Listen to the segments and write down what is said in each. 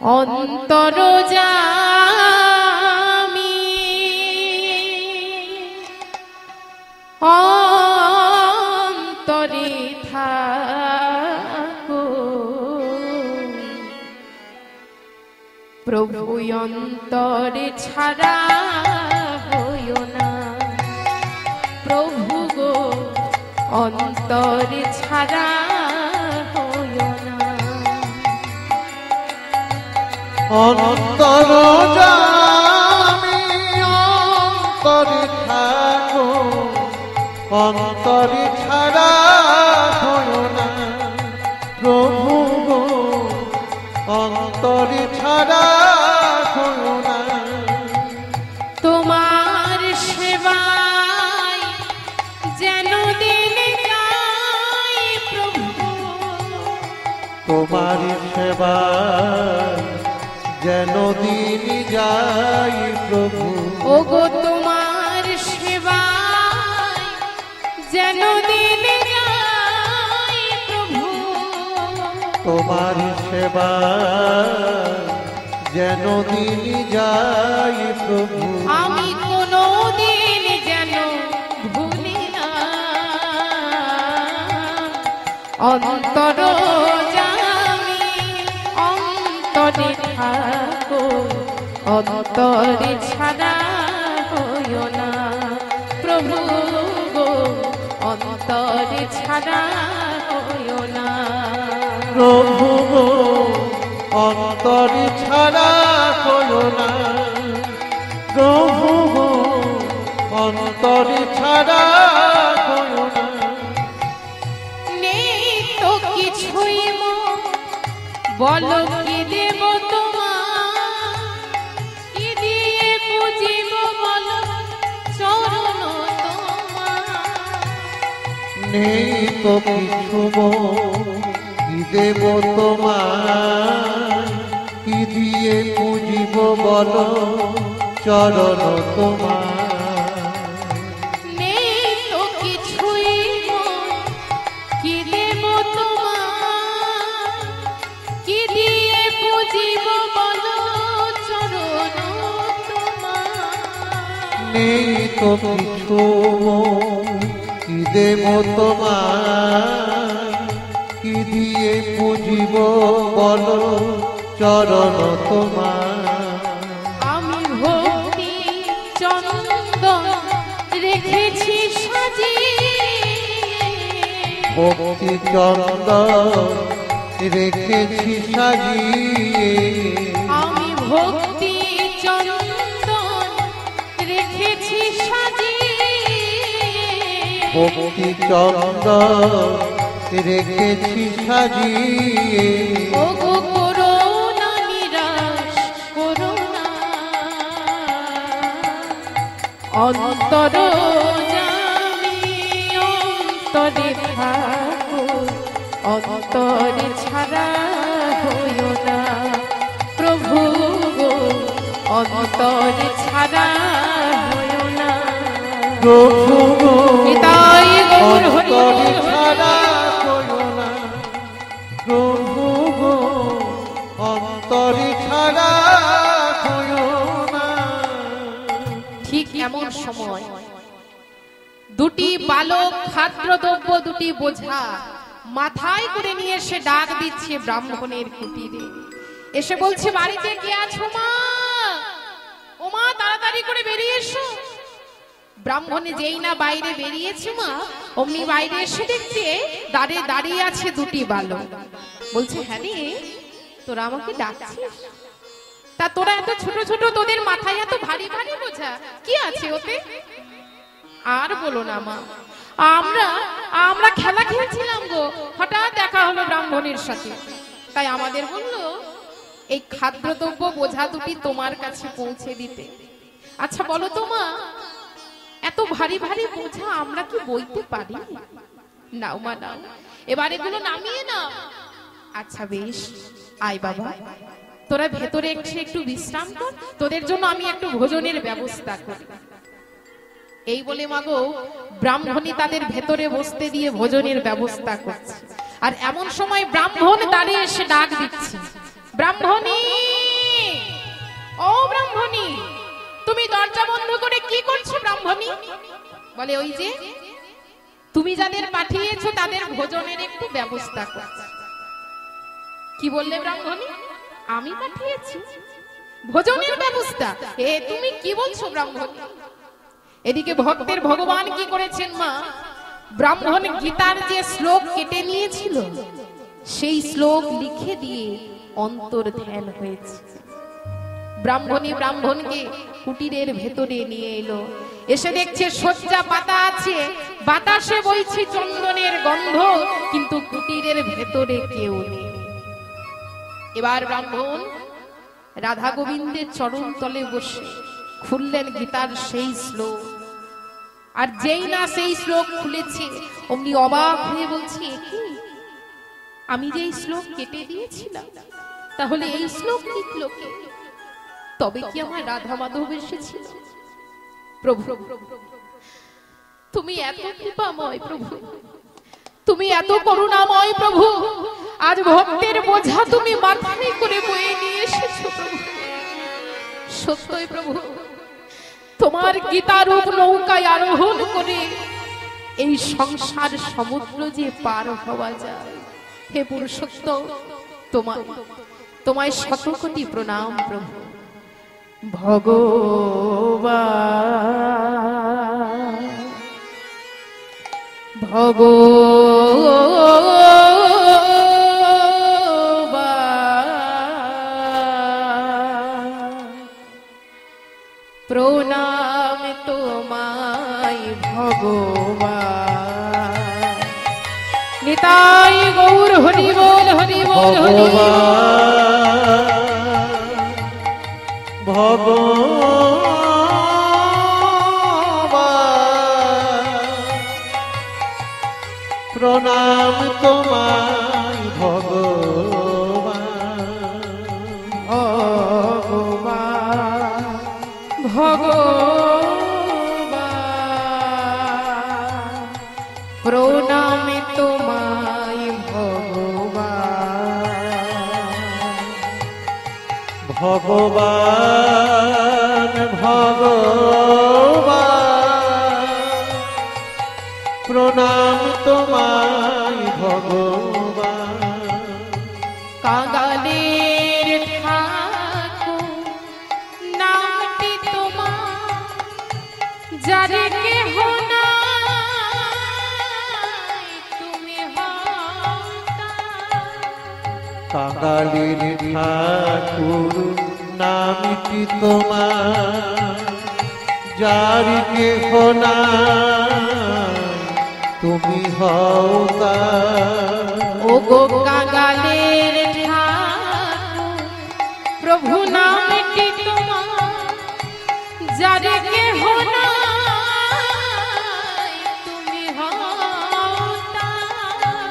অন্তরজামি অন্তরে থাকো প্রভু অন্তরে ছাড়া হইও না প্রভু গো অন্তরে ছাড়া হইও না অন্তরজামি অন্তরে থাকো অন্তরে ছাড়া হইও না প্রভু গো অন্তরে ছাড়া হইও না তোমার সেবায় যেন দিন যাই প্রভু তোমার সেবা যেন দিন যাই প্রভু ওগো তোমার সেবায় যেন দিন যাই প্রভু তোমার সেবা যেন দিন যাই প্রভু আমি কোনো দিন যেন ভুলি না অন্তরজামি অন্তরে থাকো অন্তরে ছাড়া হইও না প্রভু গো অন্তরে ছাড়া হইও না প্রভু গো অন্তরে ছাড়া হইও না প্রভু গো অন্তরে ছাড়া হইও না নেই তো কিছুই বলো কি দেব তোমার কি দিয়ে বুঝিব বলো চরণ তোমার নেই তো কিছু কি দেব তোমার কি দিয়ে পুজিব বলো চরণ তোমার নেই তো কিছুই কি দেব তোমার কি দিয়ে বুঝিব বলো চরণ তোমার নেই তো কিছু কি দেব তোমার কি দিয়ে পুজিব বলো চরণ তোমার আমি ভক্তি চন্দন রেখেছি সাজিয়ে ভক্তি চন্দন রেখেছি সাজিয়ে আমি ভক্তি চন্দন রেখেছি সাজিয়ে ভক্তি চন্দন রেখেছি সাজিয়ে ওগো করুণা নিরাশ করুণা অন্তরজামি অন্তরে থাকো অন্তরে ছাড়া হইও না প্রভু গো অন্তরে ছাড়া হইও না প্রভু গো নিতাই গৌর হরি অন্তরে হরি ছাড়া হইও না প্রভু গো অন্তরে ছাড়া হইও না ঠিক এমন সময় দুটি বালক খাদ্যদ্রব্য দুটি বোঝা মাথায় করে নিয়ে এসে ডাক দিচ্ছে ব্রাহ্মণের কুটিরে এসে বলছে বাড়িতে কে আছো মা ও মা তাড়াতাড়ি করে বেরিয়ে এসো ব্রাহ্মণে যেই না বাইরে বেরিয়েছে মা অমনি বাইরে এসে দেখছে দাঁড়িয়ে দাঁড়িয়ে আছে দুটি বালক বলছে হ্যাঁ রে তোরা আমাকে ডাকছিস তা তোরা এত ছোট ছোট তোদের মাথায় এত ভারী ভারী বোঝা কি আছে ওতে আর বলো না মা আমরা খেলা খেলছিলাম গো হঠাৎ দেখা হলো ব্রাহ্মণের সাথে তাই আমাদের বললো এই খাদ্যদ্রব্য বোঝা দুটি তোমার কাছে পৌঁছে দিতে আচ্ছা বলো তো মা এত ভারী ভারী বোঝা আমরা কি বইতে পারি নাও মা নাও এবার এগুলো নামিয়ে নাও আচ্ছা বেশ আয় বাবা তোরা ভেতরে একটু বিশ্রাম কর তোদের জন্য আমি একটু ভোজনের ব্যবস্থা করি এই বলে মাগো ব্রাহ্মণী তাদের ভেতরে বসতে দিয়ে ভোজনের ব্যবস্থা করছে আর এমন সময় ব্রাহ্মণ দাঁড়িয়ে এসে ডাক দিচ্ছে ব্রাহ্মণী ও ব্রাহ্মণী, তুমি দরজা বন্ধ করে কি করছো ব্রাহ্মণী? বলে ওই যে তুমি যাদের পাঠিয়েছো তাদের ভোজনের একটু ব্যবস্থা করছো। কি বললে ব্রাহ্মণী? আমি পাঠিয়েছি ভোজনের ব্যবস্থা? এ তুমি কি বলছো ব্রাহ্মণী? এদিকে ভক্তের ভগবান কি করেছেন মা, ব্রাহ্মণ গীতার যে শ্লোক কেটে নিয়েছিল সেই শ্লোক লিখে দিয়ে অন্তর ধ্যান হয়েছে। ব্রাহ্মণী ব্রাহ্মণকে কুটিরের ভেতরে নিয়ে এলো, এসে দেখছে শয্যা পাতা আছে, বাতাসে বইছে চন্দনের গন্ধ, কিন্তু কুটিরের ভেতরে কেউ নেই। এবার ব্রাহ্মণ রাধা গোবিন্দের চরণ তলে বসে খুললেন গীতার সেই শ্লোক, আর যেই না সেই শ্লোক খুলেছে অমনি অবাক হয়ে বলছে, কি আমি যে এই শ্লোক কেটে দিয়েছিলাম, তাহলে এই শ্লোক লিখলো কে? তবে কি আমার রাধা মাধব এসেছিল? প্রভু তুমি এত কৃপাময়, প্রভু তুমি এত করুণাময়, প্রভু আজ ভক্তের বোঝা তুমি মাথায় করে বয়ে নিয়ে এসেছো প্রভু। সত্যই প্রভু, তোমার গীতারূপ নৌকায় আরোহণ করে এই সংসার সমুদ্র যে পার হওয়া যায়। হে পুরুষোত্তম, তোমায় শত কোটি প্রণাম প্রভু। ভগবান প্রণাম তোমায় ভগবান। নিতাই গৌর হরি বল হরি বল হরি বল। প্রণাম তোমায় ভগবান। ভগবান ভগবান প্রণাম তোমায় ভগবান। ভগবান ভগবান প্রণাম তোমায় ভগবান। কাঙালের ঠাকুর নামটি তোমার, যারে কেহ নাই তুমি হও তার। কাঙালির ঠাকুর নামটি তোমার, যার কেহ নাই তুমি হও তার। ও গো কাঙালের ঠাকুর প্রভু নামটি তোমার, যারে কেহ নাই তুমি হও তার।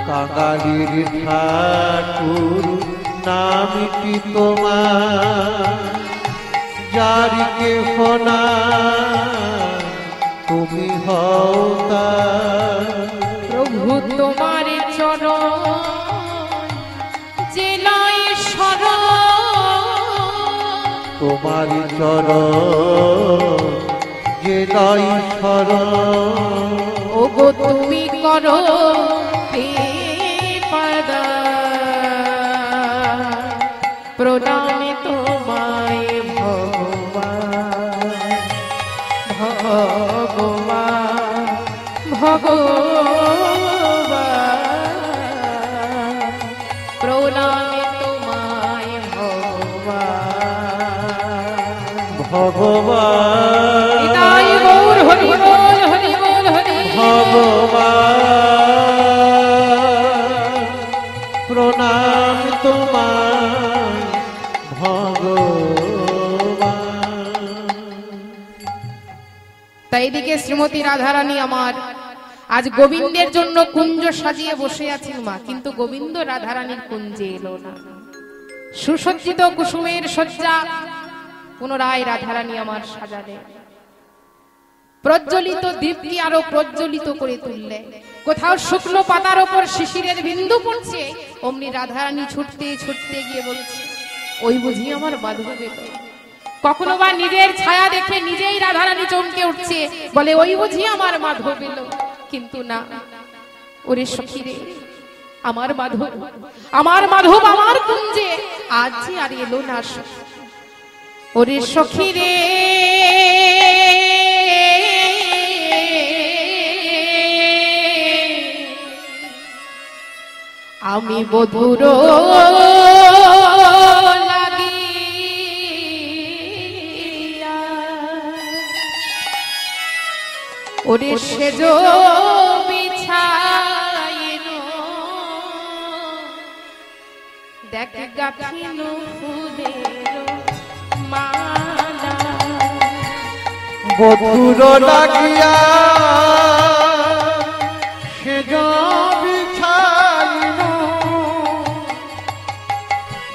কাঙালির ঠাকুর নামটি তোমার, যার কেহ নাই তুমি হও তার। প্রভু তোমার চরণ যে লয় শরণ, তোমার চরণ যে লয় শরণ। ও গো তুমি করো কৃপাদান। প্রণামে তোমায় ভগবান। ভগবান ভগবান প্রণামে তোমায় ভগবান। ভগবান নিতাই গৌর হরি বল হরি বল হরি। ভগবান প্রণাম তোমায় ভগবান। তাই এদিকে শ্রীমতী রাধারানী আমার আজ গোবিন্দের জন্য কুঞ্জ সাজিয়ে বসে আছেন মা, কিন্তু গোবিন্দ রাধারানীর কুঞ্জে এলো না। সুসজ্জিত কুসুমের শয্যা পুনরায় রাধারানী আমার সাজালে, প্রজ্বলিত দীপ্তি আরো প্রজ্বলিত করে তুললে। কোথাও শুকনো পাতার ওপর শিশিরের বিন্দু পড়ছে, অমনি রাধারানী ছুটতে ছুটতে গিয়ে বলছে, ওই বুঝি আমার মাধবের। কখনো বা নিজের ছায়া দেখে নিজেই রাধারানী চমকে উঠছে, বলে ওই বুঝি আমার মাধব এলো। কিন্তু না, ওরে সখী রে, আমার মাধব, আমার মাধব আমার কুঞ্জে আজ যে আর এলো না। ওরে সখী রে, আমি বধুর লাগিয়া ওরে সেজ বিছাইল, দেখ গাথিল ফুলের মালা। বধুর লাগিয়া সেজ বিছাইল,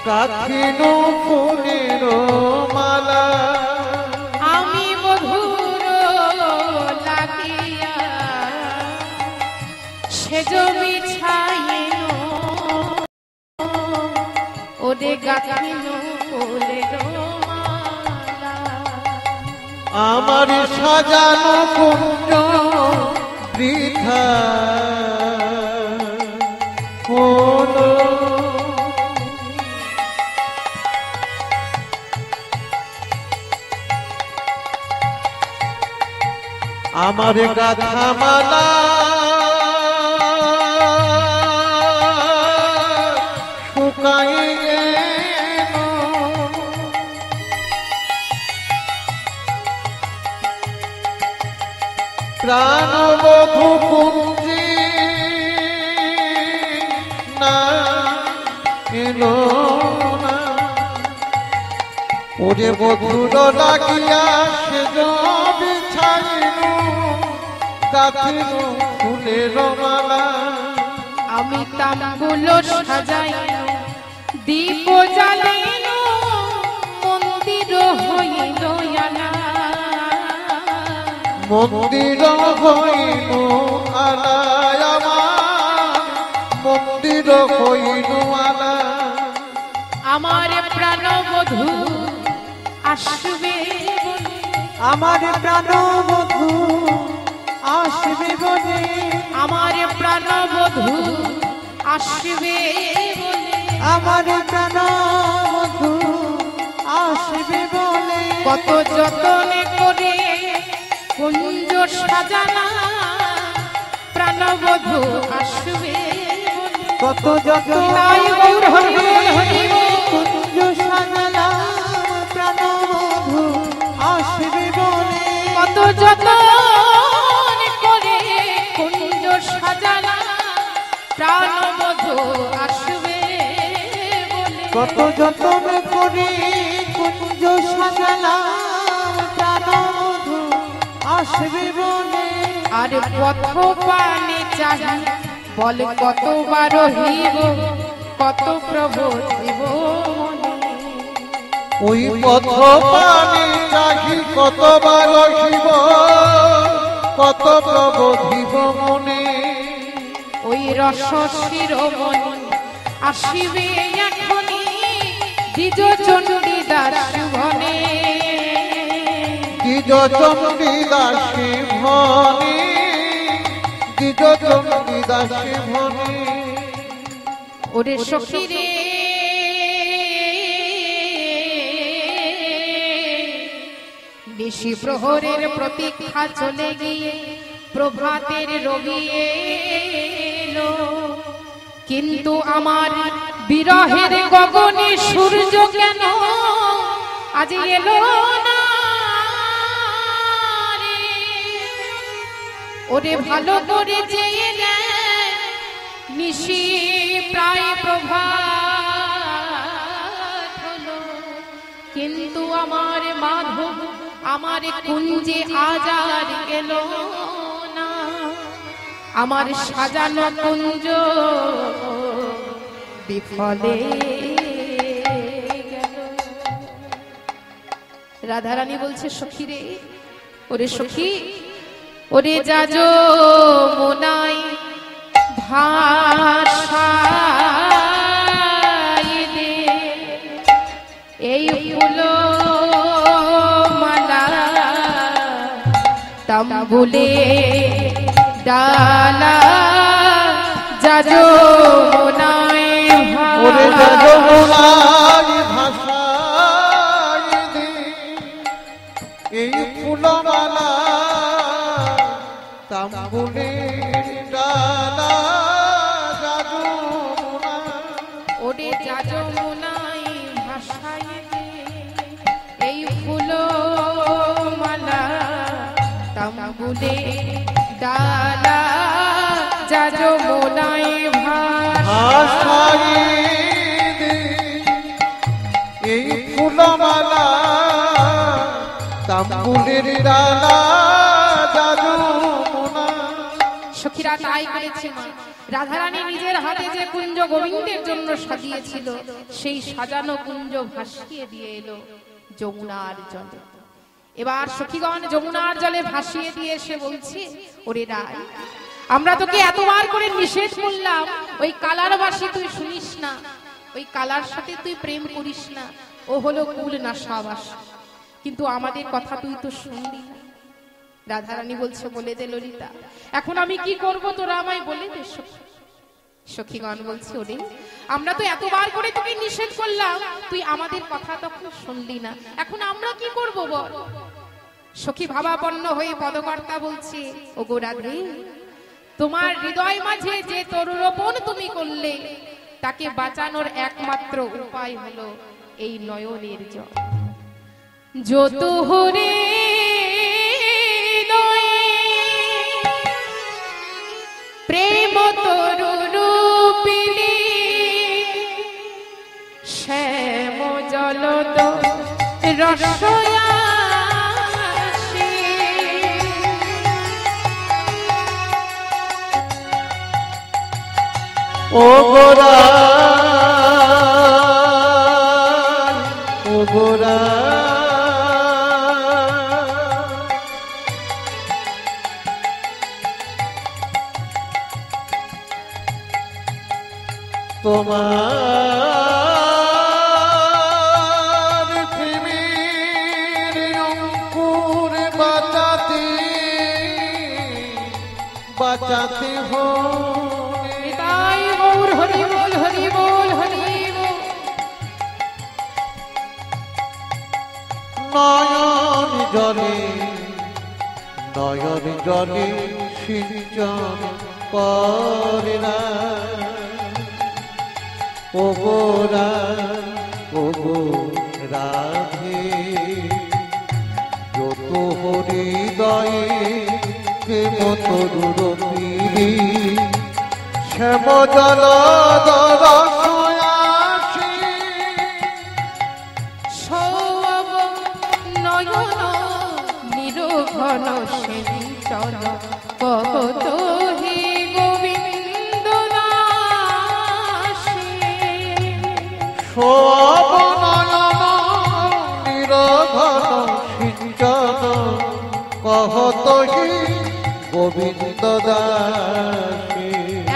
গাথিল ফুলের মালা। আমি বধুর লাগিয়া সেজ বিছাইল, ওরে গাথিল ফুলের মালা। আমার সাজানো কুঞ্জ বৃথা হলো, আমার গাথা মালা শুকাই গেল, প্রাণবধূ কুঞ্জে না এলো না। ওরে বধুর লাগিয়া সেজ বিছাইল, গাথিল ফুলের মালা। আমি তাম্বুল সাজাইল, দীপ জ্বালাইল, মন্দির হইল আলা। মন্দির হইল আলায় আমার, মন্দির হইল আলা। আমার প্রাণবধূ আসবে বলে, আমার প্রাণবধূ আসবে বলে, আমার প্রাণবধূ আসবে বলে, আমার প্রাণবধূ আসবে বলে। কত যতন করে কুঞ্জ সাজানা, প্রাণবধূ আসবে বলে। কত যতন তাই গৌর হরি বল, হরি বল। কুঞ্জ সাজালা, প্রাণবধূ আসবে বলে। কত যতন করে কুঞ্জ সাজানা, প্রাণবধূ আসবে বলে। কত যতন করে কুঞ্জ সাজালা, প্রাণবধূ আসবে বলে। আর পথ পানে চাহি, বলে কতবার রহিব, কত প্রভু দেব মনে। ওই পথ পানে চাহি, কতবার শিব, কত প্রবোধিব মনে। ওই রস শিরোমণি আসিবে এখনি, দ্বিজ চণ্ডী দাস ভনে। দ্বিজ চণ্ডী দাসী ভনে, দ্বিজ চণ্ডী দাসী ভনে। ওরে সখী রে, নিশি প্রহরের প্রতীক্ষা চলে গিয়ে প্রভাতের রবি এলো, কিন্তু আমার বিরহের গগনে সূর্য কেন আজ এলো না রে। ওরে ভালো করে চেয়ে দেখ, নিশি প্রায় প্রভাত হলো, কিন্তু আমার মাধব আমার কুঞ্জে আজ আর গেল না। আমার সাজানো কুঞ্জ বিফলে গেল। রাধারানী বলছে সখী রে, ওরে সখী, ওরে যাজো মোনাই ভাষায় দে, এই ফুল তাম্বুলে ডালা যাজো মোনায় ওরে যাজো মোনায় ভাষায় দে এই ফুলমালা তাম্বুলের ডালা যাজো মোনায় ওরে যাজো মোনায় ভাষায় দে এই ফুলমালা তাম্বুলে ডালা যাজো মোনায় ভাষায় দে এই ফুলমালা তাম্বুলের ডালা যাজো মোনায়। সখীরা তাই করেছে মা। রাধারানী নিজের হাতে যে কুঞ্জ গোবিন্দের জন্য সাজিয়েছিল সেই সাজানো কুঞ্জ ভাসিয়ে দিয়ে এলো যমুনার জলে। এবার সখীগণ যমুনার জলে ভাসিয়ে দিয়ে এসে বলছে, ওরে রাই, আমরা তোকে এতবার করে নিষেধ করলাম ওই কালার বাসি তুই শুনিস না, ওই কালার সাথে তুই প্রেম করিস না, ও হলো কুল নাশাবাসী, কিন্তু আমাদের কথা তুই তো শুনলি না। রাধারানী বলছে, বলে দে ললিতা, এখন আমি কি করব তোরা আমায় বলে দে। সখীগণ বলছে, ওরে আমরা তো এতবার করে তোকে নিষেধ করলাম, তুই আমাদের কথা তখন শুনলি না, এখন আমরা কি করব বল। সখী ভাবাপন্ন হয়ে পদকর্তা বলছে, ওগো রাধে, তোমার হৃদয় মাঝে যে তরুরোপণ তুমি করলে তাকে বাঁচানোর একমাত্র উপায় হলো এই নয়নের জল। যত হরে প্রেম তরুরূপিণী শ্যাম জলদ রসয়াসী ও গোরা ও গোরা তোমার প্রেমের অঙ্কুর বাঁচাতে বাঁচাতে হয় তাই গৌর হরি বল হরি বল হরি বল। নয়ন জলে নয়ন জলে সিঞ্চন করে না ও গোরা ও গো রাধে, যত হৃদয়ে প্রেম তরুরূপিণী শ্যাম জলদ রসয়াসী সব নয়ন নিরঘন সিঞ্চন কত হে গোবিন্দ দাসী। সব নয়ন নিরঘন সিঞ্চন কহত হি গোবিন্দ দাসী।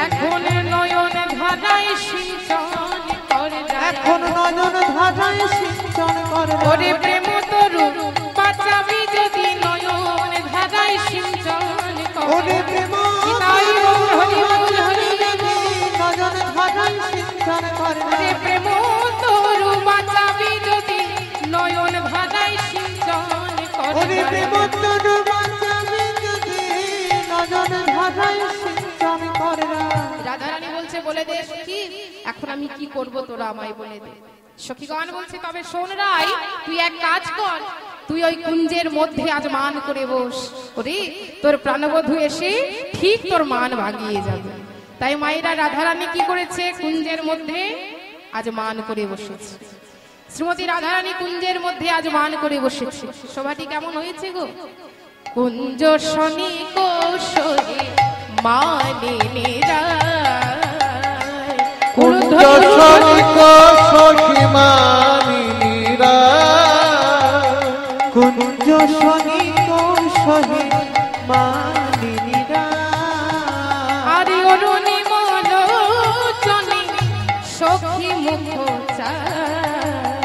এখন নয়ন ধারায় সিঞ্চন করে, এখন নয়ন ধারায় সিঞ্চন করে, ওরে প্রেম তরু বাঁচাবি যদি নয়ন ধারায় সিঞ্চন ওরে করে। প্রেম তাই গৌর হরি বল হরি বল। নয়ন ধারায় সিঞ্চন করে, ওরে প্রেম তরু বাঁচাবি যদি নয়ন ধারায় সিঞ্চন ওরে করে। প্রেম তরু বাঁচাবে যদি নয়ন ধারায় সিঞ্চন করে। রাধারানী বলছে, বলে দে সখী, এখন আমি কি করব তোরা আমায় বলে দে। সখীগণ বলছে, তবে শোন রাই, তুই এক কাজ কর, তুই ওই কুঞ্জের মধ্যে আজ মান করে বস, ওরে তোর প্রাণবধূ এসে ঠিক তোর মান ভাগিয়ে যাবে। তাই মায়েরা রাধারানী কি করেছে, কুঞ্জের মধ্যে আজ মান করে বসেছে। শ্রীমতী রাধারানী কুঞ্জের মধ্যে আজ মান করে বসেছে। সভাটি কেমন হয়েছে গো? কুঞ্জ শনি কৌশলে মানে নিরায়, কুঞ্জ সনিক সখীমানিরা কুঞ্জ সনিক সহে মানিনীরা আরে অরুণি মলোচনে সখী মুখ চায়,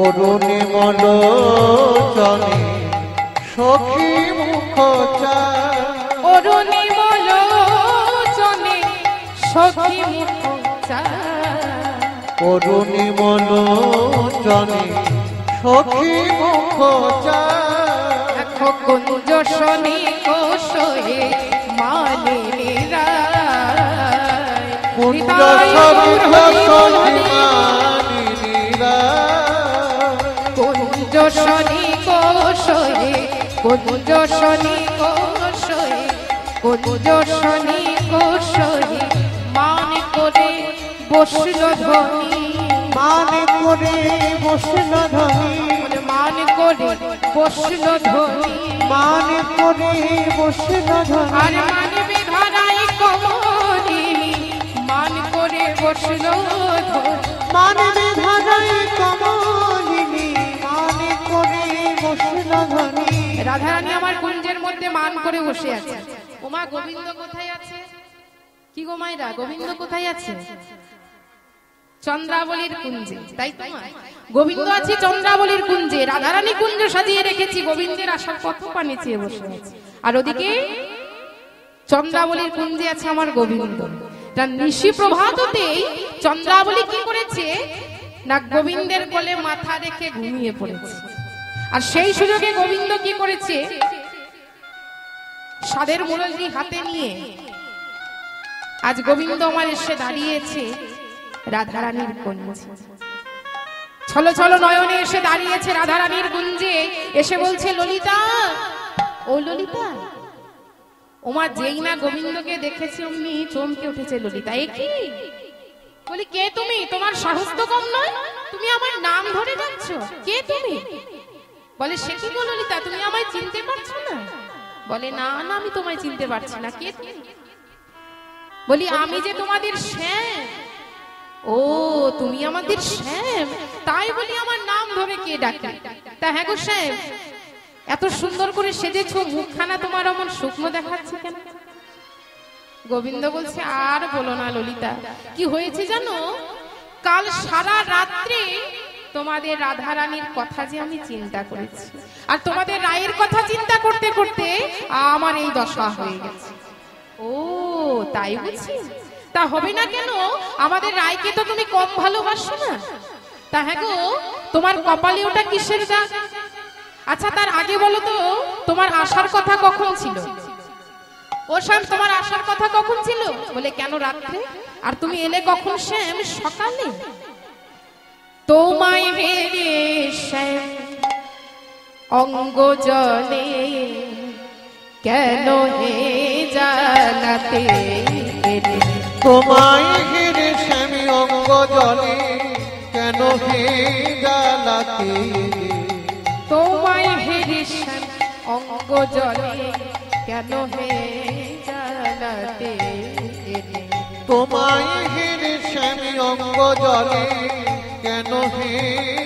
অরুণে মলোচনে সখী মুখ চায় অরুণী মলোচনে সখী মুখ চায় অরুণী মলোচনে সখী মুখ চায় কুঞ্জ শনি কোশয়ে মানে রায় কুঞ্জ সখী কুঞ্জ শনি কোশয়ে কুঞ্জ শনি কোশয়ে কুঞ্জ শনি কোশয়ে মান করে বসল ধনী মান করে বসল ধনী মান করে বসল ধনী মান করে বসল ধনী আর মানবে ধরাই কমলিনী মান করে বসল ধনী মানবে ধরাই কমলিনী মান করে বসল ধনী রাধারানী আমার কুঞ্জের মধ্যে মান করে বসে আছে। ওমা গোবিন্দ কোথায় আছে? কি গো মাইরা, গোবিন্দ কোথায় আছে? চন্দ্রাবলীর কুঞ্জে, তাই তো মা? গোবিন্দ আছে চন্দ্রাবলীর কুঞ্জে, রাধারানী কুঞ্জ সাজিয়ে রেখেছি, গোবিন্দের আসার পথ পানে চেয়ে বসে আছে। আর ওদিকে চন্দ্রাবলীর কুঞ্জে আছে আমার গোবিন্দ। তার নিশি প্রভাততেই চন্দ্রাবলী কি করেছে না, গোবিন্দের কোলে মাথা রেখে ঘুমিয়ে পড়েছে। আর সেই সুযোগে গোবিন্দ কি করেছে, সাদের মুরলী হাতে নিয়ে আজ গোবিন্দ আমার এসে দাঁড়িয়েছে রাধারানীর কুঞ্জে। ছলো ছলো নয়নে এসে দাঁড়িয়েছে রাধারানীর কুঞ্জে, এসে বলছে ললিতা, ও ললিতা। ওমা যেই না গোবিন্দকে দেখেছে অমনি চমকে উঠেছে ললিতা। এ কি? বলি কে তুমি? তোমার সাহস তো কম নয়, তুমি আমার নাম ধরে যাচ্ছ, কে তুমি? বলে সে কি গো ললিতা, তুমি আমায় চিনতে পারছো না? বলে না না, আমি তোমায় চিনতে পারছি না, কে তুমি? বলি আমি যে তোমাদের শ্যাম। ও তুমি আমাদের শ্যাম, তাই বলি আমার নাম ধরে কে ডাকে? তা হ্যাঁ গো শ্যাম, এত সুন্দর করে সেজেছো, মুখখানা তোমার অমন শুকনো দেখাচ্ছে কেন? গোবিন্দ বলছে আর বলো না ললিতা, কি হয়েছে জানো, কাল সারা রাত্রে তোমাদের রাধারানীর কথা যে আমি চিন্তা করেছি, আর তোমাদের রায়ের কথা চিন্তা করতে করতে আমার এই দশা হয়ে গেছে। ও তাই বুঝি? তা হবে না কেন, আমাদের রায়কে তো তুমি কম ভালোবাসো না। তা হ্যাঁ গো, তোমার কপালে ওটা কিসের দাগ? আচ্ছা তার আগে বলো তো, তোমার আসার কথা কখন ছিল? ও শ্যাম, তোমার আসার কথা কখন ছিল? বলে কেন রাত্রে? আর তুমি এলে কখন শ্যাম? সকালে। তোমায় হেরে শ্যাম অঙ্গ জলে কেন হে জানাতে এলে? তোমায় ঘিরে শ্যামী অঙ্গ জলে কেন হে জ্বালাতে? তোমায় হেরে শ্যাম অঙ্গ জলে কেন হে জানাতে এলে? তোমায় ঘিরে শ্যামী অঙ্গ জলে কেন হে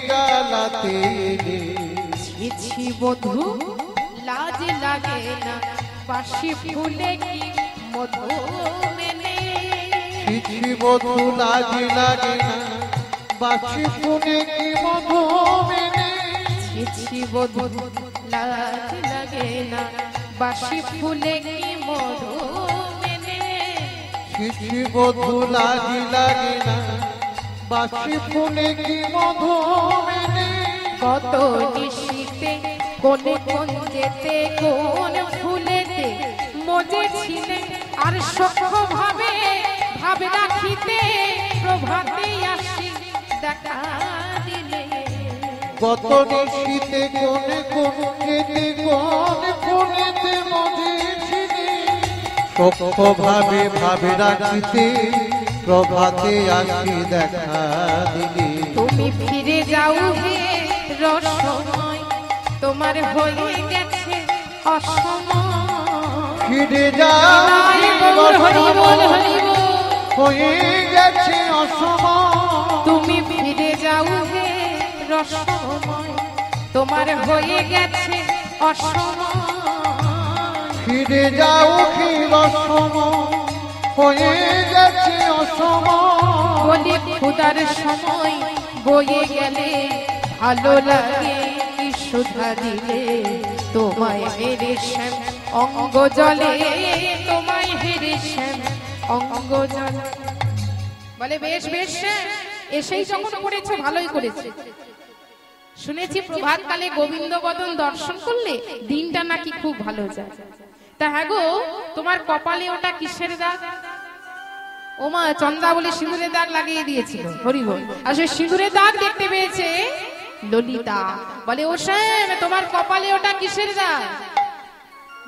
জ্বালাতে? ছি বধূ লাজ লাগে না, বাসি ফুলে কি মধু মেনে? ছি বধূ লাজ লাগে না, বাসি ফুলে কি মধু মেনে? ছি বধূ লাজ লাগে না, বাসি ফুলে কি মধু মেনে? ছি বধূ লাজ লাগে না, বাসি ফুলে কি মধু মেনে? কত নিশিতে কোন কুঞ্জেতে কোন ফুলেতে মজেছিলে, আর সখ্য ভাবে ভাবে রাখিতে প্রভাতে আসি দেখা দিলে। কত নিশিতে কোনে কুঞ্জেতে কোন ফুলেতে মজেছিলে, সখ্য ভাবে ভাবে রাখিতে প্রভাতে আসি দেখা দিলে। তুমি ফিরে যাও হে রসময়, তোমার হয়ে গেছে অসময়। ফিরে যাও হয়ে গেছে অসময়। তুমি ফিরে যাও হে রসময়, তোমার হয়ে গেছে অসময়। ফিরে যাও কি রসময়, হয়ে গেছে অসময়। বলি ক্ষুধার সময় বয়ে গেলে ভালো লাগে কি সুধা দিলে তোমায় হেরে শ্যাম অঙ্গ জলে, তোমায় হেরে শ্যাম অঙ্গ জলে। বলে বেশ বেশ শ্যাম, এসেই যখন করেছো ভালোই করেছে। শুনেছি প্রভাত কালে গোবিন্দ বদন দর্শন করলে দিনটা নাকি খুব ভালো যায়। তা হ্যাঁ গো, তোমার কপালে ওটা কিসের দাগ? ওমা, চন্দা বলে সিঁদুরের দাগ লাগিয়ে দিয়েছিল। হরি বল। আর সে সিঁদুরের দাগ দেখতে পেয়েছে ললিতা। বলে ও শ্যাম, তোমার কপালে ওটা কিসের দাগ?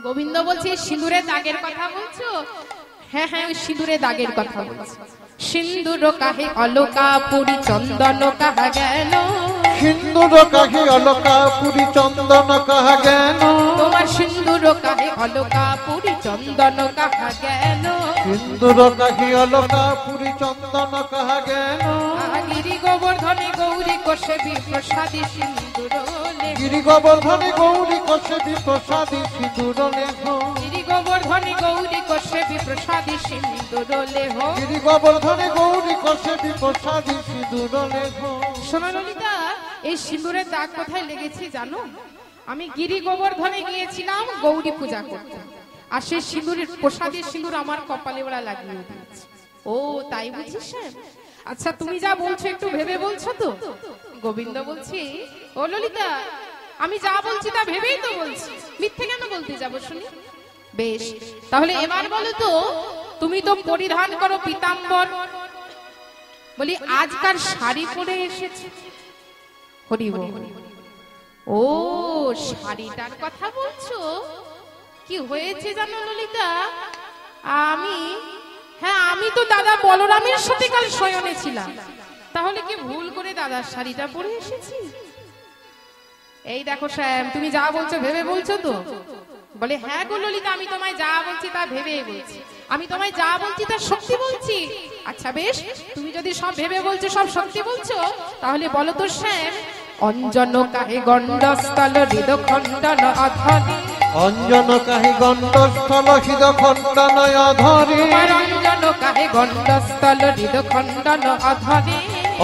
গোবিন্দ বলছে সিঁদুরের দাগের কথা বলছো? হ্যাঁ হ্যাঁ, ওই সিঁদুরের দাগের কথা বলছো। সিন্দুর কাহে অলকা পুরি চন্দন কাহা গেল, সিন্দুর কাহে অলকা পুরি চন্দন কাহা গেল, তোমার সিন্দুর কাহে অলকা পুরি চন্দন কাহা গেল, সিন্দুর কাহে অলকা পুরি চন্দন কাহা গেল, গিরি গোবর্ধনে গৌরী কোষেবী প্রসাদী সিন্দুর লেখ, গিরি গোবর্ধনে গৌরী কোষেবী প্রসাদী সিঁদুর লেখ, গিরি গোবর্ধনে গৌরী কোষেবী প্রসাদী সিন্দুর লেখ, গিরি গোবর্ধনে গৌরী কোষেবী প্রসাদী সিঁদুর লেখ। শোনো ললিতা, এই সিঁদুরের দাগ কোথায় লেগেছে জানো? আমি গিরি গোবর্ধনে গিয়েছিলাম গৌরী পূজা করতে, আর সেই সিঁদুরের প্রসাদের সিঁদুর আমার কপালে ওরা লাগিয়ে দিয়েছে। ও তাই বুঝিস? আচ্ছা তুমি যা বলছো একটু ভেবে বলছো তো? গোবিন্দ বলছি ও ললিতা, আমি যা বলছি তা ভেবেই তো বলছি, মিথ্যে কেন বলতে যাবো শুনি? বেশ, তাহলে এবার বলো তো, তুমি তো পরিধান করো পীতাম্বর, বলি আজকার শাড়ি পরে এসেছে। হরি বল। ও শাড়িটার কথা বলছো? কি হয়েছে জানো ললিতা, আমি তো দাদা বলরামের সাথে কাল শয়নে ছিলাম, তাহলে কি ভুল করে দাদার শাড়িটা পরে এসেছি? এই দেখো শ্যাম, তুমি যা বলছো ভেবে বলছো তো? বলে হ্যাঁ গো ললিতা, আমি তোমায় যা বলছি তা ভেবে বলছি, আমি তোমায় যা বলছি তা সত্যি বলছি। আচ্ছা বেশ, তুমি যদি সব ভেবে বলছো, সব সত্যি বলছো, তাহলে বলো তো শ্যাম, অঞ্জন কাহে গণ্ডস্থল হৃদ খণ্ডন অধরে, অঞ্জন কাহি গণ্ডস্থল হৃদ খণ্ডন অধরে, অঞ্জন কাহে গণ্ডস্থল হৃদ খণ্ডন অধরে,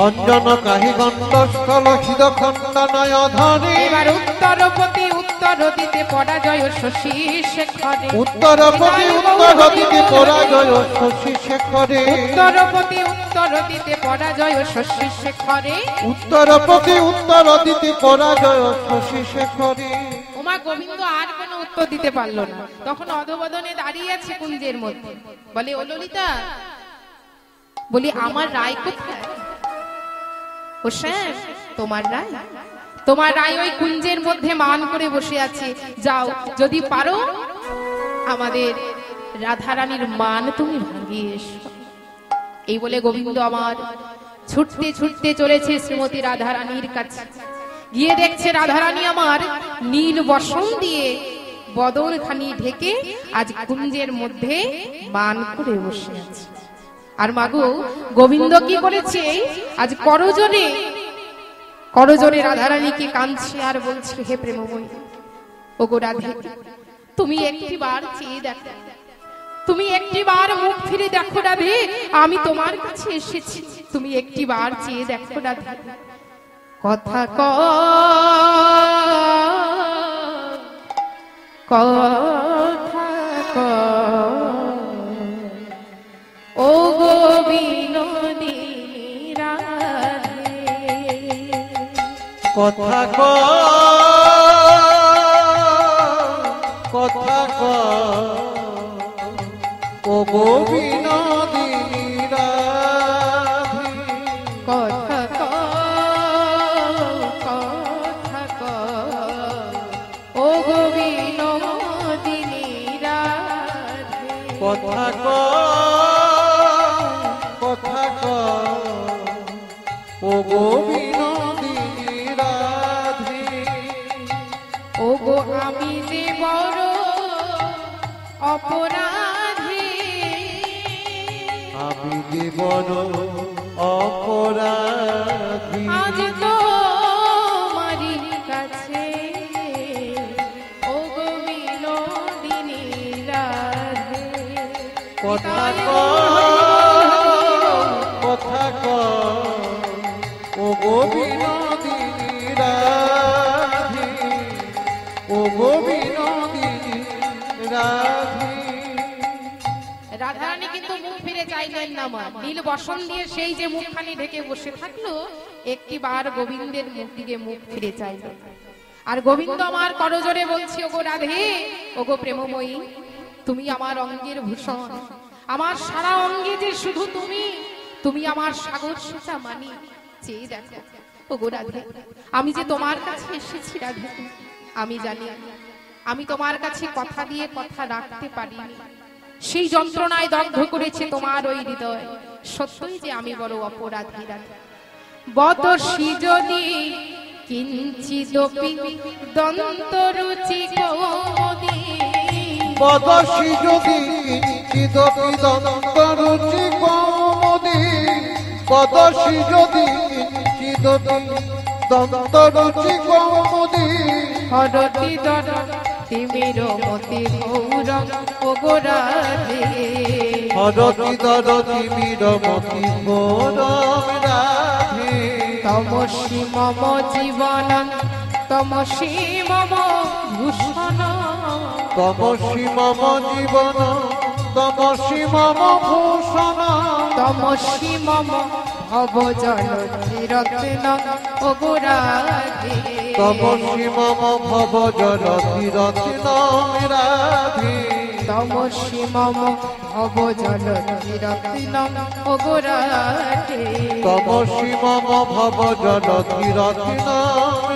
অঞ্জন কাহি গণ্ডস্থল হৃদ খণ্ডন অধরে, এবার উত্তরপতি উত্তর দিতে পরাজয় শশী শেখরে, উত্তরপতি উত্তর দিতে পরাজয় শশী শেখরে, উত্তরপতি উত্তর দিতে পরাজয় শশী শেখরে, উত্তরপতি উত্তর দিতে পরাজয় শশী শেখরে। ওমা, গোবিন্দ আর কোনো উত্তর দিতে পারলো না, তখন অধবদনে দাঁড়িয়ে আছে কুঞ্জের মধ্যে। বলে ও ললিতা, বলি আমার রায় কোথায়? ও শ্যাম, তোমার রায়? তোমার রায় ওই কুঞ্জের মধ্যে মান করে বসে আছে, যাও যদি পারো আমাদের রাধারানীর মান তুমি ভাঙিয়ে এসো। এই বলে গোবিন্দ আমার ছুটতে ছুটতে চলেছে শ্রীমতী রাধারানীর কাছে। গিয়ে দেখছে রাধারানী আমার নীল বসন দিয়ে বদন খানি ঢেকে আজ কুঞ্জের মধ্যে মান করে বসে আছে। আর মাগো, গোবিন্দ কি করেছে? আজ করজোরে করজোরে রাধারানীকে কাঁদছে আর বলছে, হে প্রেমময়ী, ওগো রাধে, তুমি একটিবার চেয়ে দেখো, তুমি একটিবার মুখ ফিরে দেখো রাধে, আমি তোমার কাছে এসেছি, তুমি একটিবার চেয়ে দেখো রাধে। কথা কথা ও গো বিনোদিনী রাধে, কথা কথা ও গো বিনোদিনী রাধে, কথা ও গো বিনোদিনী রাধে, কথা কথা ও গো বিনোদিনী রাধে, ও গো আমি যে বড় অপরাধী, আমি যে বড় অপরাধী, আজ তোমারি কাছে ও গো বিনোদিনী রাধে। কথা ও গো বিনোদিনী রাধে, ও গো বিনোদিনী রাধে। রাধারানী কিন্তু মুখ ফিরে চাইলেন না মা। নীল বসন দিয়ে সেই যে মুখখানি ঢেকে বসে থাকলো, একটি বার গোবিন্দের মুখ দিকে মুখ ফিরে চাইল। আর গোবিন্দ আমার করজোরে বলছি, ওগো রাধে, ওগো প্রেমময়ী, তুমি আমার অঙ্গের ভূষণ, আমার সারা অঙ্গে যে শুধু তুমি, তুমি আমার সাগর সেটা মানি। চেয়ে দেখো ওগো রাধে, আমি যে তোমার কাছে এসেছি রাধে, আমি জানি আমি তোমার কাছে কথা দিয়ে কথা রাখতে পারিনি। সেই যন্ত্রণায় দগ্ধ করেছে তোমার ওই হৃদয়। সত্যই যে আমি বড় অপরাধী রাধে। বদসি যদি কিঞ্চিদপি দন্তরুচি কৌমুদী, বদসি যদি কিঞ্চিদপি দন্তরুচি কৌমুদী, বদসি যদি কিঞ্চিদপি দন্তরুচি কৌমুদী, হরতি দর তিমির মতি গৌরং ওগো রাধে, হরতি দর তিমির মতি গৌরং রাধে। তমসি মম জীবন তমসি মম ভূষণ, তমসি মম জীবন তমসি মম ভূষণ, তমসি মম ভবজলধি রত্ন ওগো রাধে, তমসি মম ভবজলধি রত্ন রাধে, তমসি মম ভবজলধি রত্ন ওগো রাধে, তমসি মম ভবজলধি রত্ন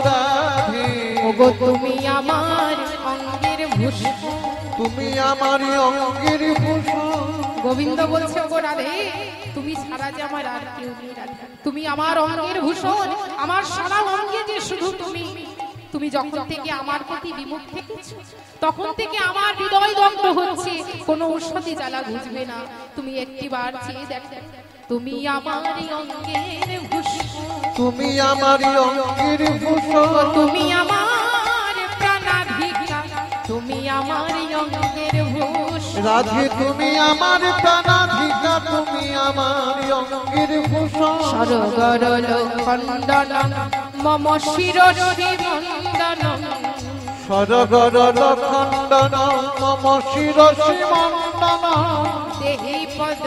রাধে। ওগো তুমি আমার অঙ্গের ভূষণ, তুমি আমার অঙ্গের ভূষণ। গোবিন্দ বলছে, ওগো রাধে, তুমি ছাড়া যে আমার আর কেউ নেই রাধে, তুমি আমার অঙ্গের ভূষণ, আমার সারা অঙ্গে যে শুধু তুমি। তুমি যখন থেকে আমার প্রতি বিমুখ থেকেছো, তখন থেকে আমার হৃদয় দগ্ধ হচ্ছে, কোনো ঔষধি জ্বালা বুঝবে না। তুমি একটিবার চেয়ে দেখো, তুমি আমার অঙ্গের ভূষণ, তুমি আমার অঙ্গের ভূষণ, তুমি আমার প্রাণাধিকা, তুমি আমার অঙ্গের ভূষণ রাধে, তুমি আমার প্রাণাধিকা, তুমি আমার অঙ্গের ভূষণ। সরগরল খণ্ডন মম শিরশ্রী মন্দন, সরগরল খণ্ডন মম শিরসি মণ্ডন, দেহি পদ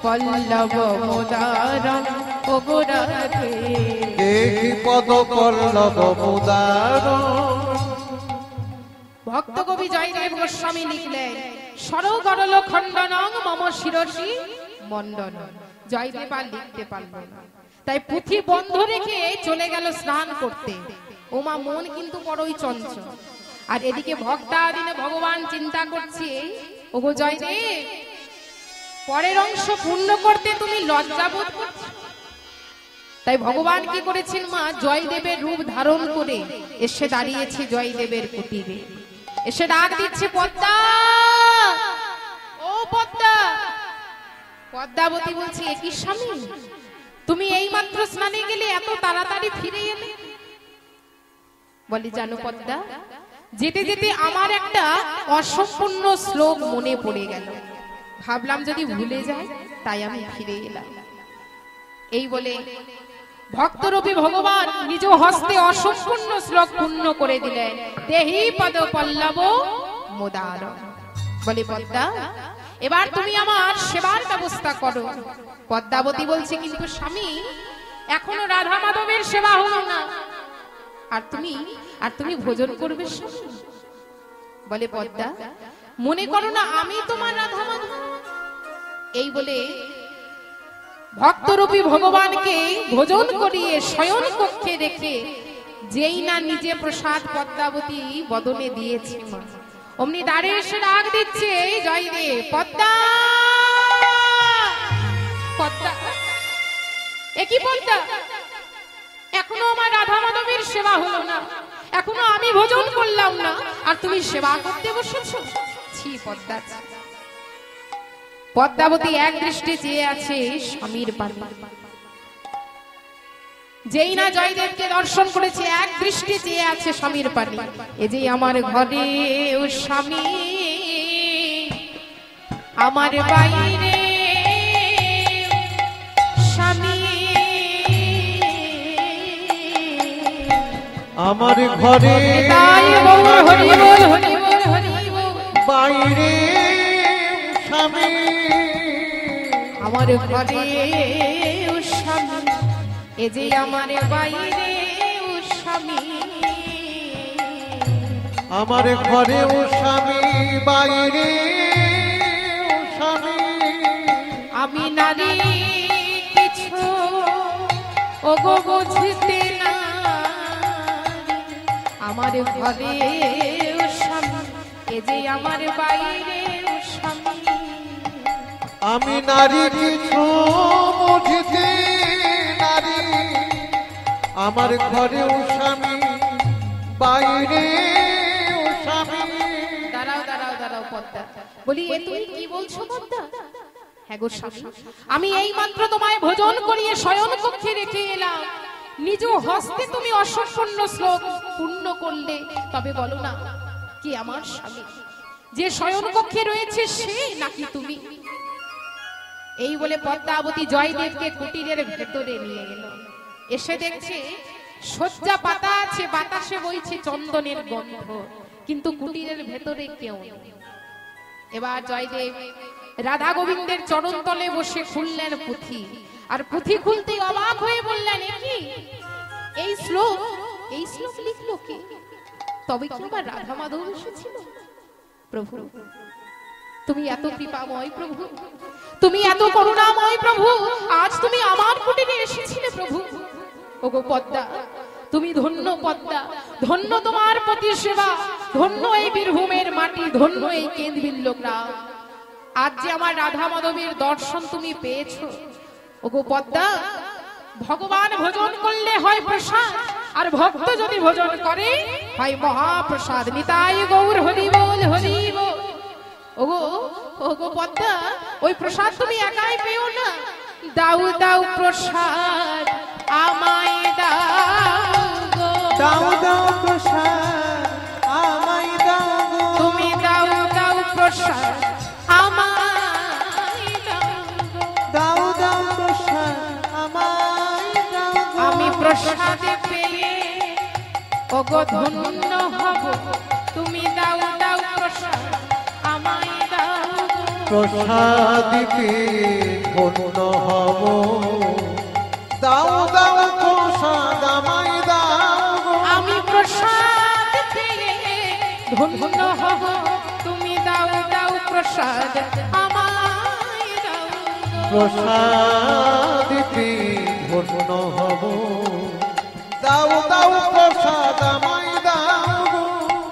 পল্লব মুদারণ ওগো রাধে, দেহি পদ পল্লব মুদারণ। ভক্ত কবি জয়দেব গোস্বামী লিখলেন, সরগরল খণ্ডন মম শিরসি মণ্ডন। জয়দেব আর লিখতে পারল না, তাই পুঁথি বন্ধ রেখে চলে গেল স্নান করতে। ওমা মন কিন্তু বড়ই চঞ্চল। আর এদিকে ভক্তাদিনে ভগবান চিন্তা করছে, ওগো জয়দেব, পরের অংশ পূর্ণ করতে তুমি লজ্জাবোধ করছো। তাই ভগবান কি করেছেন মা, জয়দেবের রূপ ধারণ করে এসে দাঁড়িয়েছে জয়দেবের কুটিরে, এসে ডাক দিচ্ছে, পদ্মা, ও পদ্মা। পদ্মাবতী বলছে, একই স্বামী, তুমি এইমাত্র স্নানে গেলে, এত তাড়াতাড়ি ফিরে এলে? বলি, জানো পদ্মা, যেতে যেতে আমার একটা অসম্পূর্ণ শ্লোক মনে পড়ে গেল, ভাবলাম যদি ভুলে যায়, তাই আমি ফিরে এলাম। এই বলে ভক্তরূপী ভগবান নিজ হস্তে অসম্পূর্ণ শ্লোক পূর্ণ করে দিলেন, দেহি পদ পল্লব মুদারণ। বলে, পদ্মা, এবার তুমি আমার সেবার ব্যবস্থা করো। পদ্মাবতী বলছে, কিন্তু স্বামী, এখনো রাধা মাধবের সেবা হলো না, আর তুমি ভোজন করবে স্বামী? বলে, পদ্মা, মনে করো না আমি তোমার রাধা মাধব। এই বলে ভক্তরূপী ভগবানকে ভোজন করিয়ে শয়ন কক্ষে রেখে যেই না নিজে প্রসাদ পদ্মাবতী বদনে দিয়েছে মা, অমনি দাঁড়ে এসে ডাক দিচ্ছে, জয়দেব, পদ্মা, পদ্মা। একই পদ্মা, এখনো আমার রাধা মাধবের সেবা হলো না, এখনো আমি ভোজন করলাম না, আর তুমি সেবা করতে বসেছো? ছি পদ্মা। পদ্মাবতী এক দৃষ্টি চেয়ে আছে স্বামীর পানে। যেই না জয়দেবকে দর্শন করেছে, এক দৃষ্টি চেয়ে আছে স্বামীর পানে। এ যে আমার ঘরে ও স্বামী, আমার বাইরে স্বামী, আমার ঘরে তাই গৌর হরি বল হরি বল হরি বল। বাইরে স্বামী আমার ঘরে ও স্বামী, এ যে আমার বাইরে ও স্বামী। আমার ঘরে ও স্বামী বাইরে ও স্বামী আমি নারী কিছু ওগো বুঝতে না, আমার ঘরে ও স্বামী, এ যে আমার বাইরে ও স্বামী। আমি নারী কিছু বুঝতে নারী, আমার ঘরে ও স্বামী বাইরে ও স্বামী। দাঁড়াও দাঁড়াও দাঁড়াও পদ্মা, বলি এ তুমি কি বলছো পদ্মা? হ্যাঁ গো স্বামী, আমি এই মাত্র তোমায় ভোজন করিয়ে শয়ন কক্ষে রেখে এলাম, নিজ হস্তে তুমি অসম্পূর্ণ শ্লোক পূর্ণ করলে, তবে বলো না কি আমার স্বামী যে শয়ন কক্ষে রয়েছে সে নাকি তুমি? এই বলে পদ্মাবতী জয়দেবকে কুটিরের ভেতরে নিয়ে গেল। এসে দেখছে শয্যা পাতা আছে, বাতাসে বইছে চন্দনের গন্ধ, কিন্তু কুটিরের ভেতরে কেউ নেই। এবার জয়দেব রাধা গোবিন্দের চরণ তলে বসে খুললেন পুঁথি, আর পুঁথি খুলতেই অবাক হয়ে বললেন, কি এই শ্লোক লিখলো কে? তবে কি আবার রাধা মাধব এসেছিল? প্রভু তুমি এত কৃপাময় প্রভু, তুমি এত করুণাময় প্রভু, আজ তুমি আমার কুটিরে এসেছিলে প্রভু। ওগো পদ্মা, তুমি ধন্য পদ্মা, ধন্য তোমার প্রতি সেবা, ধন্য এই বীরভূমের মাটি, ধন্য এই কেন্দ্রবিন্দু গ্রাম। আজ যে আমার রাধা মাধবের দর্শন তুমি পেয়েছো। ওগো পদ্মা, ভগবান ভোজন করলে হয় প্রসাদ, আর ভক্ত যদি ভোজন করে হয় মহাপ্রসাদ। নিতাই গৌর হরি বল হরি বল। ওগো ওগো পদ্মা, ওই প্রসাদ তুমি একাই পেও না, দাও দাও প্রসাদ আমায় দাও গো, দাও দাও প্রসাদ আমায় দাও গো, তুমি দাও দাও প্রসাদ আমায় দাও গো, দাও দাও প্রসাদ আমায় দাও গো, আমি প্রসাদে পেয়ে ওগো ধন্য হব, তুমি দাও দাও প্রসাদ আমায় দাও গো। প্রসাদিতে ধন্য হব, দাও দাও প্রসাদ আমায় দাও গো। আমি প্রসাদ পেয়ে ধন্য হব, তুমি দাও দাও প্রসাদ আমায় দাও গো। প্রসাদিতে ধন্য হব, দাও দাও প্রসাদ আমায় দাও গো।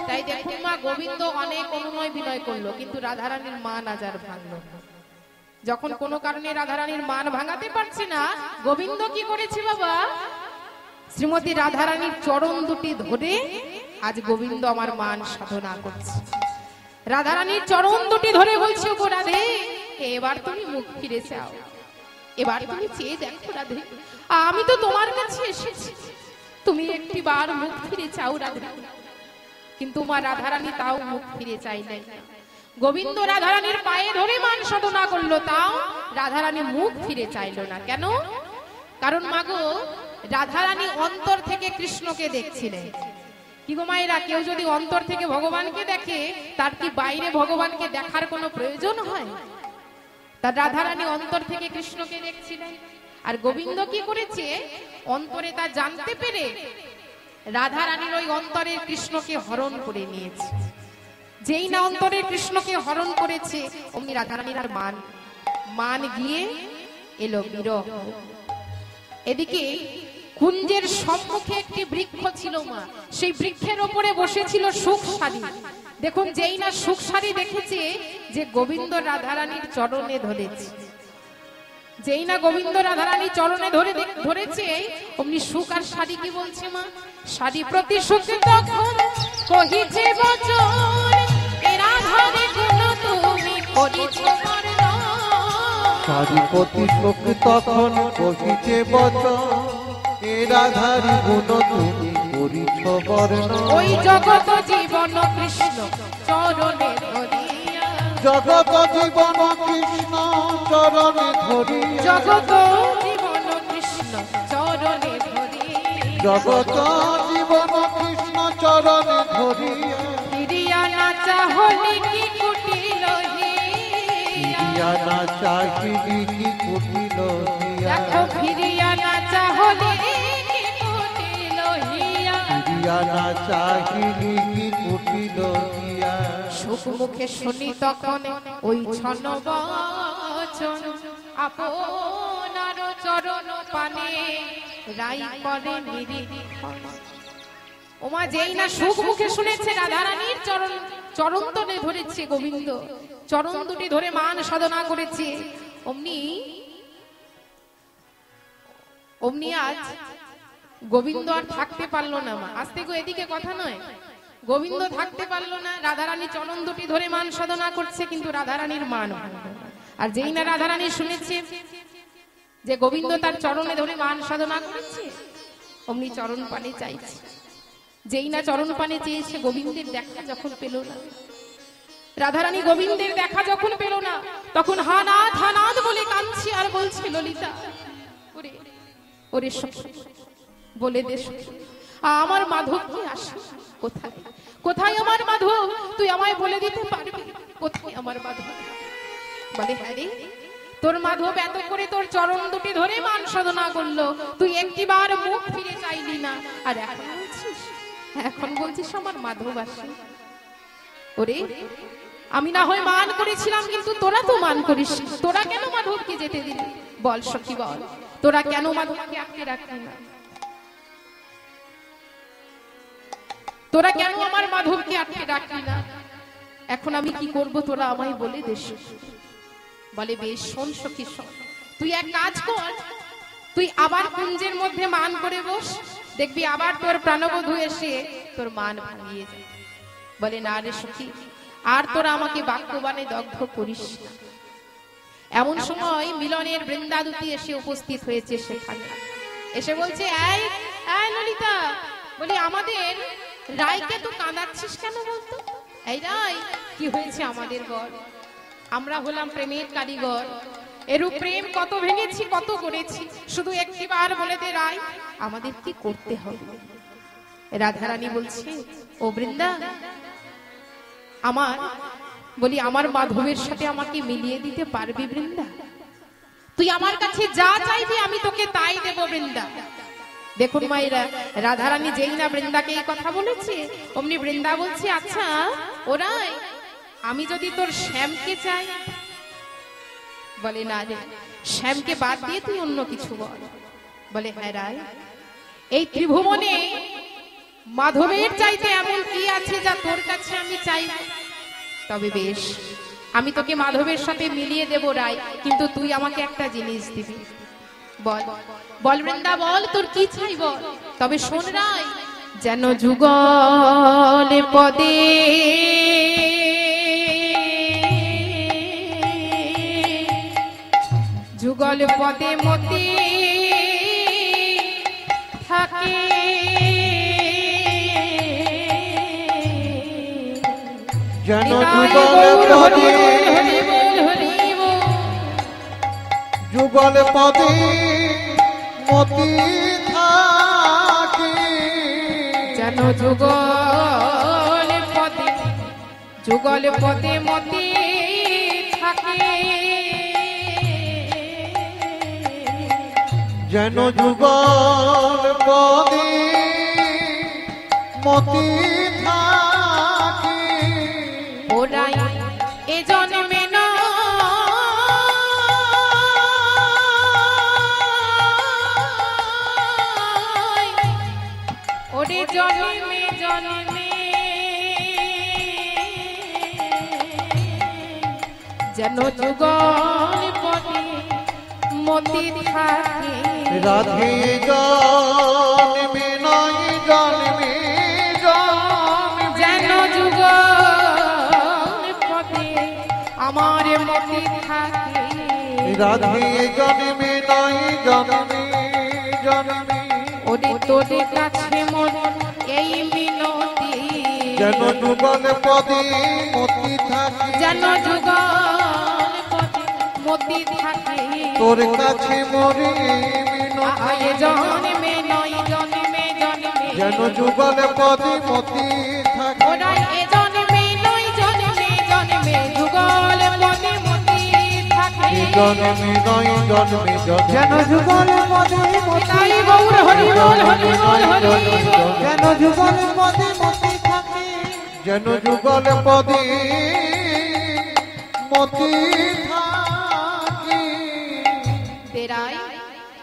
তাই দেখুন মা গোবিন্দ অনেক অনুনয় বিনয় করলো, কিন্তু রাধারানীর মান আজার ভাঙলো না। যখন কোনো কারণে রাধারানীর মান ভাঙাতে পারছে না, গোবিন্দ কি করেছে বাবা? শ্রীমতী রাধারানীর চরণ দুটি ধরে আজ গোবিন্দ আমার মান সাধনা করছে। রাধারানীর চরণ দুটি ধরে বলছে, গো রাধে, এবার তুমি মুখ ফিরে চাও, এবার তুমি চেয়ে দেখো রাধে, আমি তো তোমার কাছে এসেছি, তুমি একটি বার মুখ ফিরে চাও রাধে। কিন্তু মা রাধারানী তাও মুখ ফিরে চাইলেন। গোবিন্দ রাধারানীর পায়ে ধরে মান সাধনা করলো, তাও রাধারানী মুখ ফিরে চাইলো না। কেন? কারণ মাগো, রাধারানী অন্তর থেকে কৃষ্ণকে দেখছিলেন। কি গো মায়েরা, কেউ যদি অন্তর থেকে ভগবানকে দেখে, তার কি বাইরে ভগবানকে দেখার কোনো প্রয়োজন হয়? তার রাধারানী অন্তর থেকে কৃষ্ণকে দেখছিলেন। আর গোবিন্দ কি করেছে? অন্তরে তা জানতে পেরে রাধারানীর ওই অন্তরের কৃষ্ণকে হরণ করে নিয়েছে। যেই না অন্তরের কৃষ্ণকে হরণ করেছে, অমনি রাধারানীর আর মান গিয়ে এলো বিরহ। এদিকে কুঞ্জের সম্মুখে একটি বৃক্ষ ছিল মা, সেই বৃক্ষের ওপরে বসেছিল সুখসারি। দেখুন, যেই না সুখসারি দেখেছে যে গোবিন্দ রাধারানীর চরণে ধরেছে, যেই না গোবিন্দ রাধারানী চরণে ধরেছে, অমনি সুখ আর সারি কি বলছে মা? সারি প্রতি সুখ তখন কহিছে বচন, এ রাধারে গুণ তুমি করিছো বর্ণন। সারি প্রতি সুখ তখন কহিছে বচন, এ রাধারি গুণ তুমি করিছ বর্ণন। ওই জগত জীবন কৃষ্ণ চরণে ধরিয়া, জগত জীবন কৃষ্ণ চরণে ধরিয়া, জগত জীবন কৃষ্ণ চরণে ধরিয়া, জগত জীবন চরণ ধরিয়া ফিরিয়া না চাহলে কি কুটিল ফিরিয়া না চাহিলি কি কুটিল হিয়া দেখো ফিরিয়া না চাহলে কি কুটিল হিয়া ফিরিয়া না চাহিলি কি কুটিল হিয়া সুখ মুখে শুনি তখন ওই ছন্ন বচন আপনার চরণ পানে রাই করে নিরীক্ষণ। ওমা যেই না সুখ মুখে শুনেছে রাধারানীর চরণ তলে ধরেছে গোবিন্দ, চরণ দুটি ধরে মান সাধনা করেছে, অমনি আজ গোবিন্দ আর থাকতে পারলো না। মা আজ থেকে এদিকে কথা নয়, গোবিন্দ থাকতে পারলো না, রাধারানী চরণ দুটি ধরে মান সাধনা করছে, কিন্তু রাধারানীর মান ভাঙলো না। আর যেই না রাধারানী শুনেছে যে গোবিন্দ তার চরণে ধরে মান সাধনা করেছে, অমনি চরণ পানে চাইছে। যেই না চরণ পানে চেয়েছে, গোবিন্দের দেখা যখন পেল না, রাধারানী গোবিন্দের দেখা যখন পেল না, তখন হানাথ হানাথ বলে কাঁদছে আর বলছে, ললিতা ওরে ওরে সখী বলে দে সখী, আমার মাধব কি আসে কোথায়? কোথায় আমার মাধব? তুই আমায় বলে দিতে পারবি কোথায় আমার মাধব? বলে হ্যাঁ রে, তোর মাধব এত করে তোর চরণ দুটি ধরে মান সাধনা করলো, তুই একটিবার মুখ ফিরে চাইলি না, আর এখন বলছিস আমার মাধব আসে। ওরে আমি না হয় মান করেছিলাম, কিন্তু তোরা তো মান করিস, তোরা কেন মাধবকে যেতে দিলি? বল সখী বল, তোরা কেন মাধবকে আটকে রাখলি না? তোরা কেন আমার মাধবকে আটকে রাখলি না? এখন আমি কি করব তোরা আমায় বলে দে। বলে বেশ, শোন সখী শোন, তুই এক কাজ কর, তুই আবার কুঞ্জের মধ্যে মান করে বস, দেখবি আবার তোর প্রাণবধূ এসে তোর মান ভাঙিয়ে যাবে। বলে না রে সখী, আর তোরা আমাকে বাক্যবাণে দগ্ধ করিস না। এমন সময় মিলনের বৃন্দাদূতি এসে উপস্থিত হয়েছে সেখানে, এসে বলছে, এই এই ললিতা, বলি আমাদের রায়কে তো কাঁদাচ্ছিস কেন বলতো? এই রায় কি হয়েছে আমাদের বল? আমরা হলাম প্রেমের কারিগর, এরূপ প্রেম কত ভেঙেছি কত করেছি, শুধু একটিবার বলে দে রায় আমাদের কি করতে হবে? রাধারানী বলছে, ও বৃন্দা, আমার মাধবের সাথে আমাকে মিলিয়ে দিতে পারবি বৃন্দা? তুই আমার কাছে যা চাইবি আমি তোকে তাই দেব বৃন্দা। দেখুন মায়েরা, রাধারানী যেই না বৃন্দাকে এই কথা বলেছে, অমনি বৃন্দা বলছে, আচ্ছা ওরাই আমি যদি তোর শ্যামকে চাই? বলে না রে, শ্যামকে বাদ দিয়ে তুই অন্য কিছু বল। বলে হ্যাঁ রায়, এই ত্রিভুবনে মাধবের চাইতে এমন কি আছে যা তোর কাছে আমি চাই? তবে বেশ, আমি তোকে মাধবের সাথে মিলিয়ে দেব রায়, কিন্তু তুই আমাকে একটা জিনিস দিবি। বল বল বৃন্দা বল, তোর কি চাই বল। তবে শোন রায়, যেন যুগল পদে যুগল পদে মতি থাকে, যেন যুগল পদে মতি থাকে, যেন যুগল পদে মতি থাকে, যেন যুগল পদে মতি থাকে। ওরাই এ জন্মে না ওরে জন্মে জন্মে যেন যুগল পদে মতি থাকে। রাধে জন্মে নয় জন্মে যেন যুগল পদে আমার মতি থাকে। রাধে জন্মে নয় জন্মে ওরে তোদের কাছে মন এই মিনতি, যেন যুগল পদে মতি থাকে, যেন যুগল পদে মতি থাকে। তোর কাছে মরে আয় জন্মে নয় জন্মে জন্মে যেন যুগলে পদে মতি থাকে ওরাই এ জন্মে নয় জন্মে জন্মে যুগল পদে মতি থাকে জন্মে নয় জন্মে যেন যুগল পদে মতি তাই গৌর হরি বল হরি বল হরি বল যেন যুগল পদে মতি থাকে যেন যুগলে পদে মতি থাকে তেরাই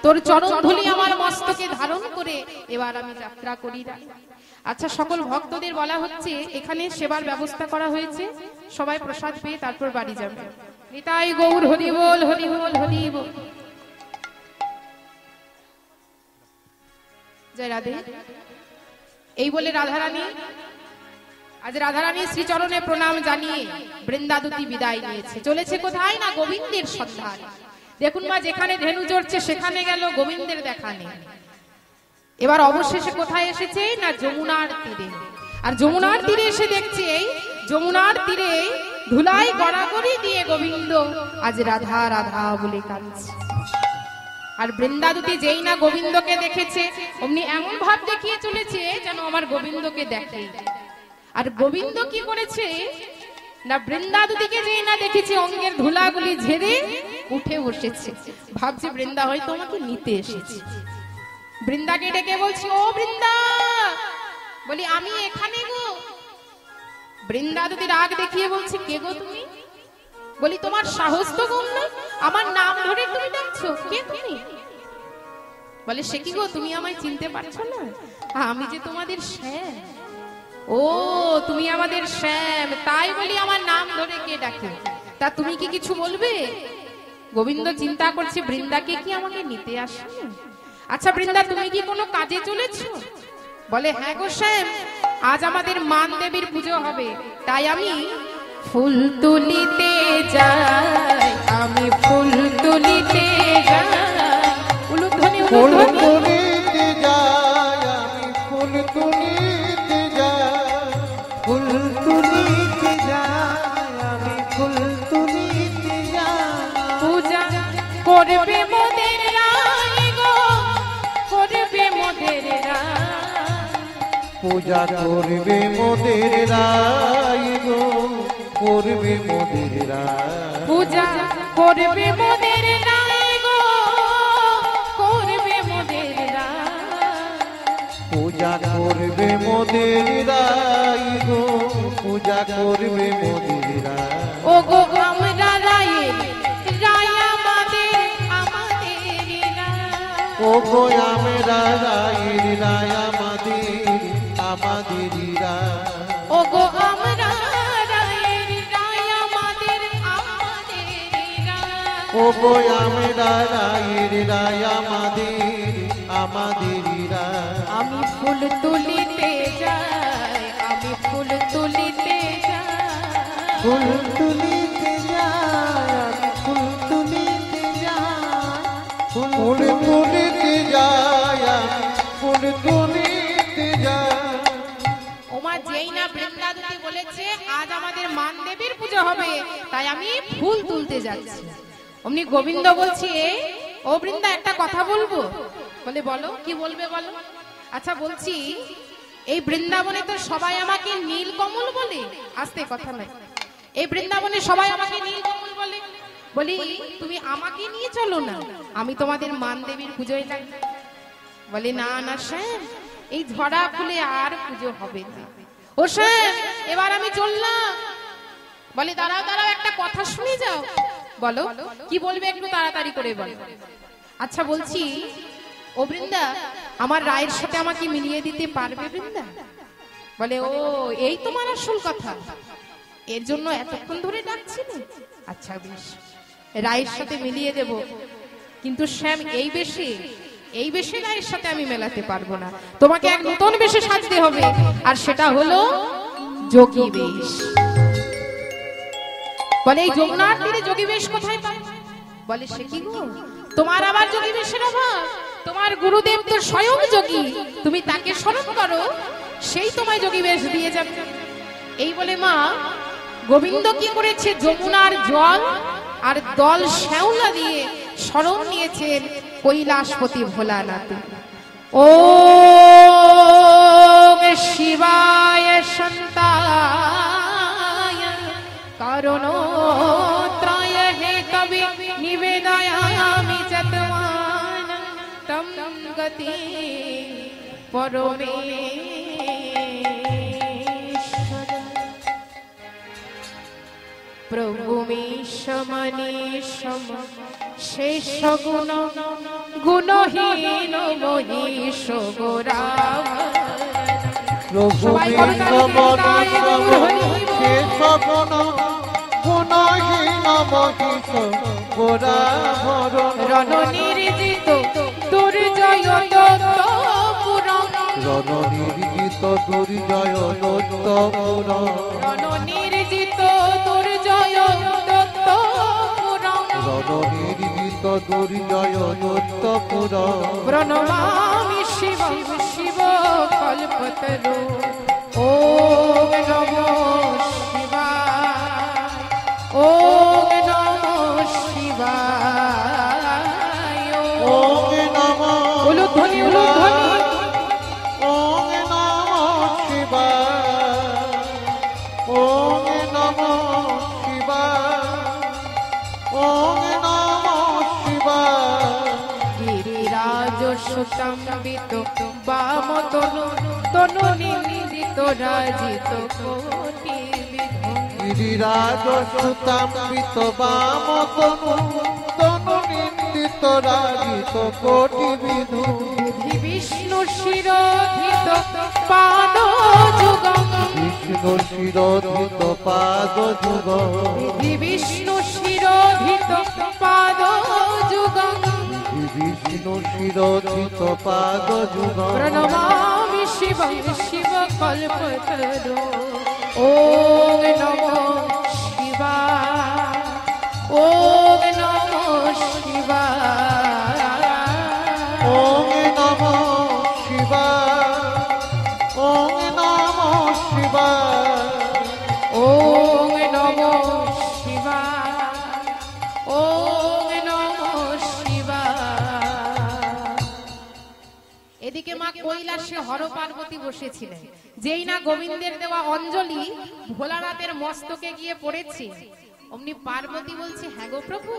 তোর চরণ ধুলি আমার মস্তকে ধারণ করে এবার আমি যাত্রা করি না। আচ্ছা, সকল ভক্তদের বলা হচ্ছে এখানে সেবার ব্যবস্থা করা হয়েছে, সবাই প্রসাদ পেয়ে তারপর বাড়ি যাবে। নিতাই গৌর হরি বল হরি বল হরি বল। জয় রাধে। এই বলে রাধারানী আজ রাধারানী শ্রীচরণে প্রণাম জানিয়ে বৃন্দাদুতি বিদায় নিয়েছে। চলেছে কোথায় না গোবিন্দের সন্ধান। দেখুন মা, যেখানে ধেনু চড়ছে সেখানে গেল, গোবিন্দের দেখা নেই। এবার অবশেষে কোথায় এসেছে না যমুনার তীরে। আর যমুনার তীরে এসে দেখছে যমুনার তীরে ধুলাই গড়াগড়ি দিয়ে গোবিন্দ আজ রাধা রাধা বলে কাঁদছে। আর বৃন্দাদুতি যেই না গোবিন্দকে দেখেছে অমনি এমন ভাব দেখিয়ে চলেছে যেন আমার গোবিন্দকে দেখে। আর গোবিন্দ কি করেছে না বৃন্দাদুতিকে যেই না দেখেছে অঙ্গের ধুলাগুলি ঝেড়ে উঠে বসেছে, ভাবছে বৃন্দা হয়তো আমাকে নিতে এসেছে। বৃন্দাকে ডেকে বলছি, ও বৃন্দা, বলি আমি এখানে গো। বৃন্দাদুতি রাগ দেখিয়ে বলছে, কে গো তুমি? বলি তোমার সাহস তো কম না, আমার নাম ধরে তুমি ডাকছো, কে তুমি? বলে সে কি গো, তুমি আমায় চিনতে পারছো না? আমি যে তোমাদের শ্যাম। ও তুমি আমাদের শ্যাম, তাই বলি আমার নাম ধরে কে ডাকে? তা তুমি কি কিছু বলবে? গোবিন্দ চিন্তা করছে বৃন্দাকে কি আমাকে নিতে আসে? আচ্ছা বৃন্দা, তুমি কি কোনো কাজে চলেছো? বলে হ্যাঁ গো শ্যাম, আজ আমাদের মান দেবীর পুজো হবে, তাই আমি ফুল তুলিতে যাই, আমি ফুল তুলিতে যাই। উলুধ্বনি ফুল উলুধ্বনি। তুলিতে যাই, আমি ফুল তুলিতে যাই, ফুল তুলিতে যাই, আমি ফুল তুলিতে যাই। পূজা করবে মোদের রায় গো, করবে মোদের রায়। পূজা করবে মোদের রায় গো, করবে মোদের রায়। পূজা করবে মোদের রায় গো, করবে মোদের রায়। পূজা করবে মোদের রায় গো, পূজা করবে মোদের রায়। ও গো আমরা রায়ের রায় আমাদের, আমাদের রায়। ও গো আমরা রায়ের রায় আমাদের, আমাদের রায়। ও গো আমরা রায়ের রায় আমাদের, আমাদের রায়। ও গো আমরা রায়ের রায় আমাদের, আমাদের রায়। আমি ফুল তুলিতে যাই, আমি ফুল তুলিতে যাই। ফুল তুলিতে যাই, আমি ফুল তুলিতে যাই। ফুল তুলিতে যাই, আমি ফুল তুলিতে যাই। ওমা যেই না বৃন্দাদুতি বলেছে আজ আমাদের মান দেবীর পুজো হবে, তাই আমি ফুল তুলতে যাচ্ছি। অমনি গোবিন্দ বলছে, ও বৃন্দা একটা কথা বলবো। বলে বলো, কি বলবে বলো। আচ্ছা বলছি, এই বৃন্দাবনে তো সবাই আমাকে নীলকমল বলে। আস্তে, কথা নয়। এই বৃন্দাবনে সবাই আমাকে নীলকমল বলে। বলি তুমি আমাকে নিয়ে চলো না, আমি তোমাদের মান দেবীর পুজোয় লাগি। বলে না না শ্যাম, এই ঝরা ফুলে আর পুজো হবে না। ও শ্যাম, এবার আমি চললাম। বলে দাঁড়াও দাঁড়াও, একটা কথা শুনে যাও। বলো, কি বলবে একটু তাড়াতাড়ি করে বলো। আচ্ছা বলছি, ও বৃন্দা, আমার রায়ের সাথে আমাকে মিলিয়ে দিতে পারবে বৃন্দা? বলে ও এই তোমার আসল কথা, এর জন্য এতক্ষণ ধরে ডাকছিলে। আচ্ছা বেশ, রায়ের সাথে মিলিয়ে দেব, কিন্তু শ্যাম এই বেশে, এই বেশে রায়ের সাথে আমি মেলাতে পারবো না। তোমাকে এক নতুন বেশে সাজতে হবে, আর সেটা হলো যোগী বেশ। বলে এই যমুনার তীরে যোগী বেশ কোথায় পাবে? বলে সে কি গো, তোমার আবার যোগী বেশের অভাব? তোমার গুরুদেব তো স্বয়ং যোগী, তুমি তাকে স্মরণ করো, সেই তোমায় যোগী বেশ দিয়ে যাবে। এই বলে মা গোবিন্দ কি করেছে, যমুনার জল আর দল শ্যাওলা দিয়ে শরণ নিয়েছেন কৈলাসপতি ভোলানাথ। ও শিবায় শান্তায় কারণোত্রায় হে কবি নিবেদয়ামি চতমান তম গতি পরমেশ্বর প্রভু মীশমনীশম শেষ গুণ গুণহীন মহিষ গোরাভ প্রভু শেষ গুণ গুণহীন মহিষ গোরাভরণ রণনির্জিত দুর্জয় দত্ত পুরং রণনির্জিত দুর্জয় দত্ত পুরং রণনির্জিত দুর্জয় দত্ত পুরং রণনির্জিত দুর্জয় দত্ত পুরং প্রণমামি শিবং শিব কল্পতরু ওম নমো শিবায় ওম নমো শিবায় ওম নমো উলুধ্বনি উলুধ্বনি ওম নমো শিবায় ওম নমো শিবায় ওম নমো শিবায় গিরিরাজ সুতম্বিত বাম তনু তনু নিন্দিত রাজিত কোটি বিধু গিরিরাজ সুতাম্বিত বাম তনু তনু নিন্দিত রাজিত কোটি বিধু বিধি বিষ্ণু শিরোধিত পাদ যুগম বিষ্ণু শিরোধিত পাদ যুগম বিধি বিষ্ণু শিরোধিত পাদ যুগম বিষ্ণু শিরোধিত পাদ যুগম প্রণমামি শিবং শিব কল্পতরু ওম নমো শিবায় ওম নমো শিবায় ওম নমো শিবায় ওম নমো শিবায় ওম নমো শিবায় ওম নমো শিবায়। এদিকে মা কৈলাসে হর পার্বতী বসেছিলেন। যেই না গোবিন্দের দেওয়া অঞ্জলি ভোলানাথের মস্তকে গিয়ে পড়েছে, অমনি পার্বতী বলছে, হ্যাঁ গো প্রভু,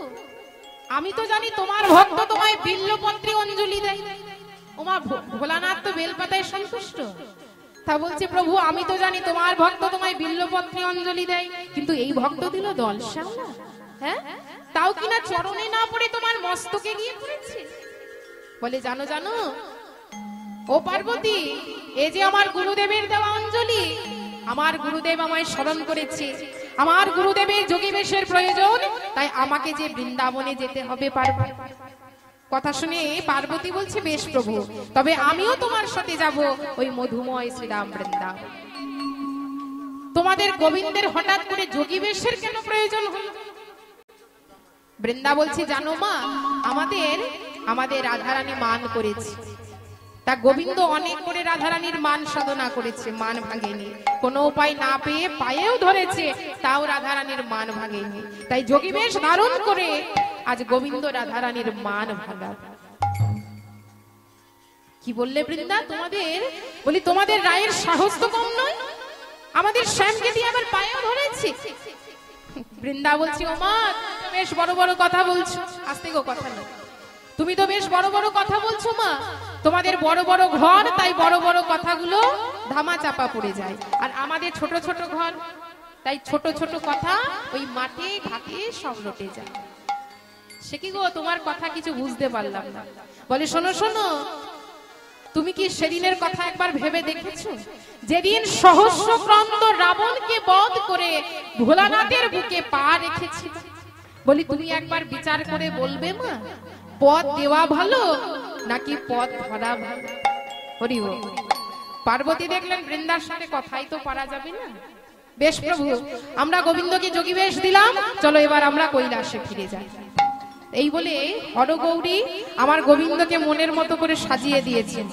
আমি তো জানি তোমার ভক্ত তোমায় বিল্লপত্রে অঞ্জলি দেয়। ওমা ভোলানাথ তো বেলপাতায় সন্তুষ্ট। তা বলছে, প্রভু আমি তো জানি তোমার ভক্ত তোমায় বিল্লপত্রে অঞ্জলি দেয়, কিন্তু এই ভক্ত দিল দলশাওলা, হ্যাঁ, তাও কিনা চরণে না পড়ে তোমার মস্তকে গিয়ে পড়েছে। বলে, জানো জানো ও পার্বতী, এই যে আমার গুরুদেবের দেওয়া অঞ্জলি, আমার গুরুদেব আমায় স্মরণ করেছে, আমার গুরুদেবের যোগী বেশের প্রয়োজন, তাই আমাকে যে বৃন্দাবনে যেতে হবে। কথা শুনে পার্বতী বলছে, বেশ প্রভু, তবে আমিও তোমার সাথে যাব ওই মধুময় শ্রীরাম বৃন্দাবন। তোমাদের গোবিন্দের হঠাৎ করে যোগী বেশের কেন প্রয়োজন হলো? বৃন্দা বলছে, জানো মা, আমাদের রাধারানী মান করেছে, তা গোবিন্দ অনেক করে রাধারানীর মান সাধনা করেছে, মান ভাঙেনি, কোনো উপায় না পেয়ে পায়েও ধরেছে, তাও রাধারানীর মান ভাঙেনি। তাই যোগী বেশ ধারণ করে আজ গোবিন্দ রাধারানীর মান ভাঙা। কি বললে বৃন্দা? তোমাদের রায়ের সাহস তো কম নয়, আমাদের শ্যামকে দিয়ে আবার পায়েও ধরেছে। বৃন্দা বলছি, ও মা, বেশ বড় বড় কথা বলছো। আস্তে গো, কথা না, তুমি তো বেশ বড় বড় কথা বলছো মা, তোমাদের বড় বড় ঘর, তাই বড় বড় কথাগুলো ধামা চাপা পড়ে যায়, আর আমাদের ছোট ছোট ঘর, তাই ছোট ছোট কথা ওই মাঠে ঘাটে সব লটে যায়। সে কি গো, তোমার কথা কিছু বুঝতে পারলাম না। বলে, শোনো শোনো, তুমি কি সেদিনের কথা একবার ভেবে দেখেছো? যেদিন সহস্রক্রান্ত রাবণকে বধ করে ভোলানাথের বুকে পা রেখেছি, বলি তুমি একবার বিচার করে বলবে মা, পথ দেওয়া ভালো নাকি পথ ধরা ভালো? হরি বল। পার্বতী দেখলেন বৃন্দার সাথে কথাই তো পারা যাবে না। বেশ প্রভু, আমরা গোবিন্দকে যোগী বেশ দিলাম, চলো এবার আমরা কৈলাসে ফিরে যাই। এই বলে হরগৌরী আমার গোবিন্দকে মনের মতো করে সাজিয়ে দিয়েছেন,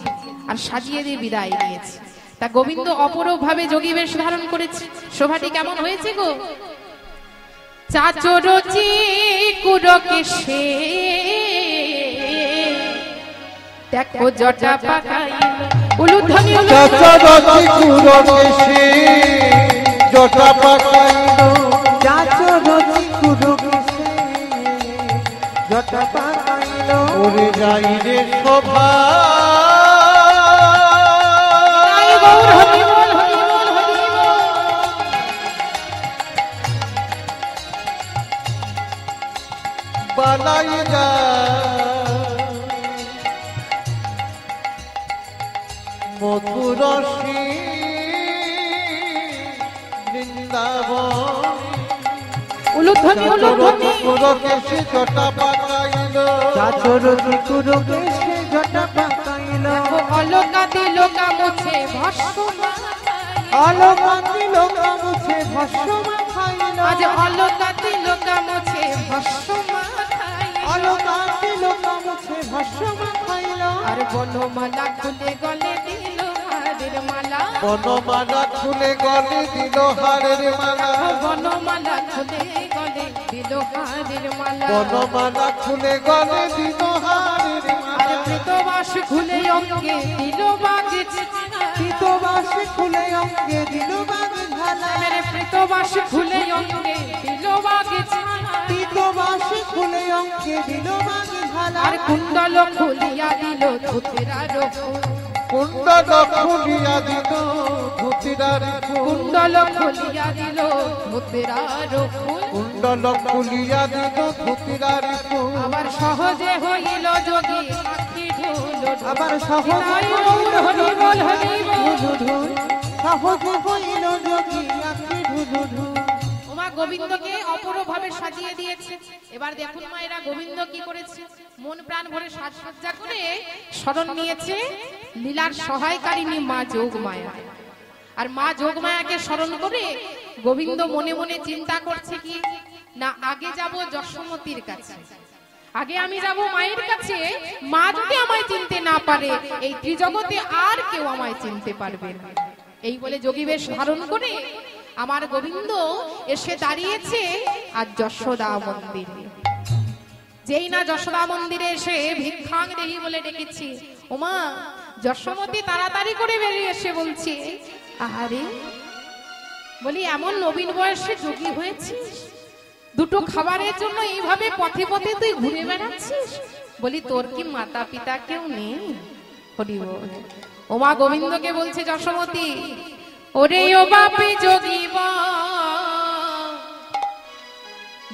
আর সাজিয়ে দিয়ে বিদায় নিয়েছে। তা গোবিন্দ অপরূপ ভাবে যোগী বেশ ধারণ করেছে। শোভাটি কেমন হয়েছে গো? চাচরচি কুরকেশে দেখো জটা পাকাইল, উলুধ্বনি চাচরতি কুরকেশে জটা পাকাইল চাচরতি কুরকেশে জটা পাকাইল ওরে যাই রে শোভা গৌর হরি বল হরি বল হরি বল। বালাই যা মধুরসী বৃন্দাবন উলুধ্বনি উলুধ্বনি কুরকেশে জটা পাকাইল চাচরতি কুরকেশে জটা পাকাইল অলকাদি লোকা মুছে ভস্ম অলকান্তি লোকা মুছে ভস্ম মাখাইল আজ অলকাদি লোকা মুছে ভস্ম অলকান্তি লোকা মুছে ভস্ম মাখাইল আর বনমালা খুলে গলে দিল হারের মালা বনমালা খুলে গলে দিল হারের মালা বনমালা খুলে গলে দিল হারের মালা বনমালা খুলে গলে দিল হারের আর মালা প্রীতবাস খুলে অঙ্গে দিল বাগে পিতবাস খুলে অঙ্গে দিল বাগে ঝালা মেরে প্রীতবাস খুলে অঙ্গে দিল বাগে পিতবাস খুলে অঙ্গে দিল বাগে ঝালা আর কুণ্ডল খুলিয়া দিল ধুতিরার ফুল কুণ্ডল খুলিয়া দিল ধুতিরার ফুল কুণ্ডল খুলিয়া দিল ধুতিরার ফুল কুণ্ডল খুলিয়া দিল ধুতিরার ফুল আবার সহজে হইল যোগী আখি ঢোল আবার সহজে গৌর হরি বল হরি বল। ঢুঢুঢুর সহজে হইল যোগী আঁখি ঢুঢুঢুর ওমা গোবিন্দকে অপরভাবে সাজিয়ে দিয়েছে। এবার দেখুন মায়েরা গোবিন্দ কি করেছে, মন প্রাণ ভরে সাজসজ্জা করে শরণ নিয়েছে লীলার সহায়কারিণী মা যোগমায়া। আর মা যোগমায়াকে স্মরণ করে গোবিন্দ মনে মনে চিন্তা করছে কি না, আগে যাব যশোমতীর কাছে, আগে আমি যাব মায়ের কাছে। মা যদি আমায় চিনতে না পারে এই ত্রিজগতে আর কেউ আমায় চিনতে পারবে না। এই বলে যোগী বেশ ধারণ করে আমার গোবিন্দ এসে দাঁড়িয়েছে আর যশোদা মন্দিরে। যেই না যশোদা মন্দিরে এসে ভিক্ষাং দেহি বলে ডেকেছি, ওমা যশোমতী তাড়াতাড়ি করে বেরিয়ে এসে বলছে, আরে বলি এমন নবীন বয়সে যোগী হয়েছিস, দুটো খাবারের জন্য এইভাবে পথে পথে তুই ঘুরে বেড়াচ্ছিস, বলি তোর কি মাতা পিতা কেউ নেই? হরি বল। ওমা গোবিন্দকে বলছে যশোমতী, ওরে ও বাপে যোগী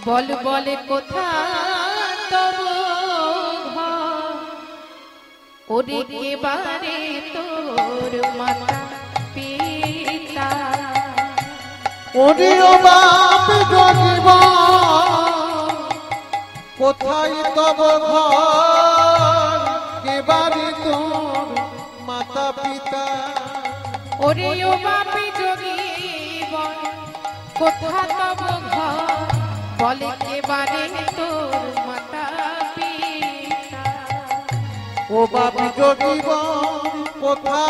বল বল কোথা তব ঘর, ওরে কেবারে তোর মাতা পিতা। ওরে ও বাপ জগিব কোথায় তব ঘর, কে বাড়ি তোর মাতা পিতা। ওরে ও বাপে যোগী বল কোথা তব ঘর, বলে কেবারে তোর মাতা পিতা। ও বাপ জগিব কোথা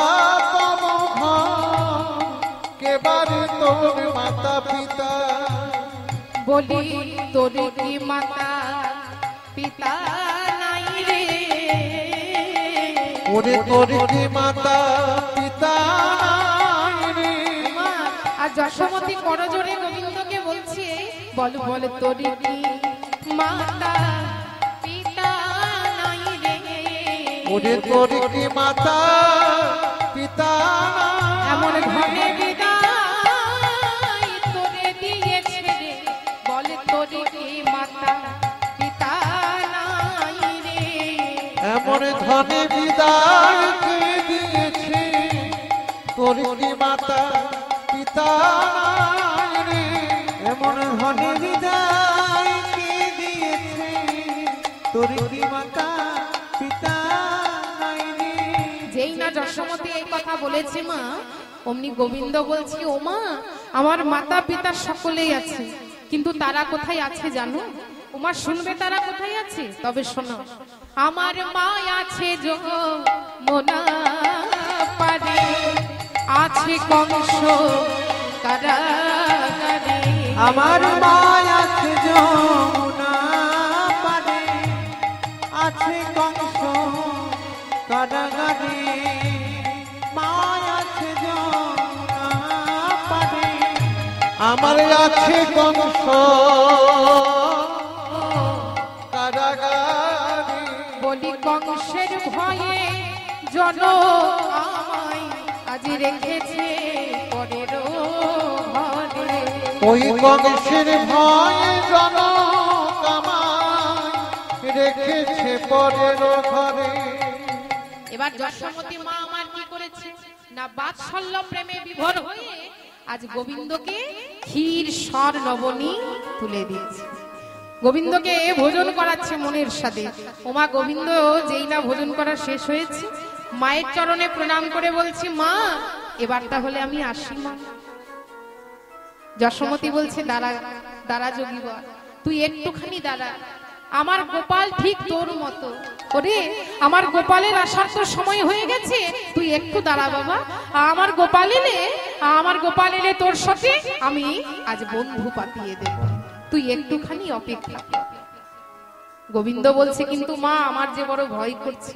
তব ঘর, কে বাড়ি তোর মাতা পিতা। বলি তোর কি মাতা পিতা নাই রে? ওরে তোর কি মাতা পিতা নাই রে? মা, আর যশোমতী করজোরে গোবিন্দকে বলছে, বল বল তোর কি মাতা পিতা নাই রে? ওরে তোর কি মাতা পিতা নাই? এমন ঘরে বিদায় তোরে দিয়েছে রে, বল তোর কি মাতা পিতা নাই রে? এমন ধনে বিদায় কে দিয়েছে, তোর কি মাতা পিতা নাই রে? এমন ধনে বিদায় কে দিয়েছে, তোর কি মাতা পিতা নাই রে? যেই না যশোমতী এই কথা বলেছে মা, অমনি গোবিন্দ বলছে, ও মা আমার মাতা পিতা সকলেই আছে, কিন্তু তারা কোথায় আছে জানো? ওমা শুনবে তারা কোথায় আছে? তবে শোনো, আমার মা আছে যমুনা পারে, আছে কংস কারাগারে। আমার মায় আছে যমুনা পারে, আছে কংস কারাগারে। আমার আছে কংস কারাগারে। বলি কংসের ভয়ে জন আমায় আজ রেখেছে পরের ঘরে। ওই কংসের ভয়ে জনক আমায় রেখেছে পরের ঘরে। এবার যশোমতী মা আমার কি করেছে না, বাৎসল্য প্রেমে বিভোর হয়ে আজ গোবিন্দকে ক্ষীর সর লবণী তুলে দিয়েছে। গোবিন্দকে ভোজন করাচ্ছে মনের সাথে। ওমা গোবিন্দ যেই না ভোজন করা শেষ হয়েছে, মায়ের চরণে প্রণাম করে বলছি, মা এবার তাহলে আমি আসি মা। যশোমতী বলছে, দাঁড়া দাঁড়া যোগীবর, তুই একটুখানি দাঁড়া, আমার গোপাল ঠিক তোর মতো। ওরে আমার গোপালের আসার তো সময় হয়ে গেছে, তুই একটু দাঁড়া বাবা, আমার গোপাল এলে তোর সাথে আমি আজ বন্ধু পাতিয়ে দেব, তুই একটুখানি অপেক্ষা। গোবিন্দ বলছে, কিন্তু মা আমার যে বড় ভয় করছে।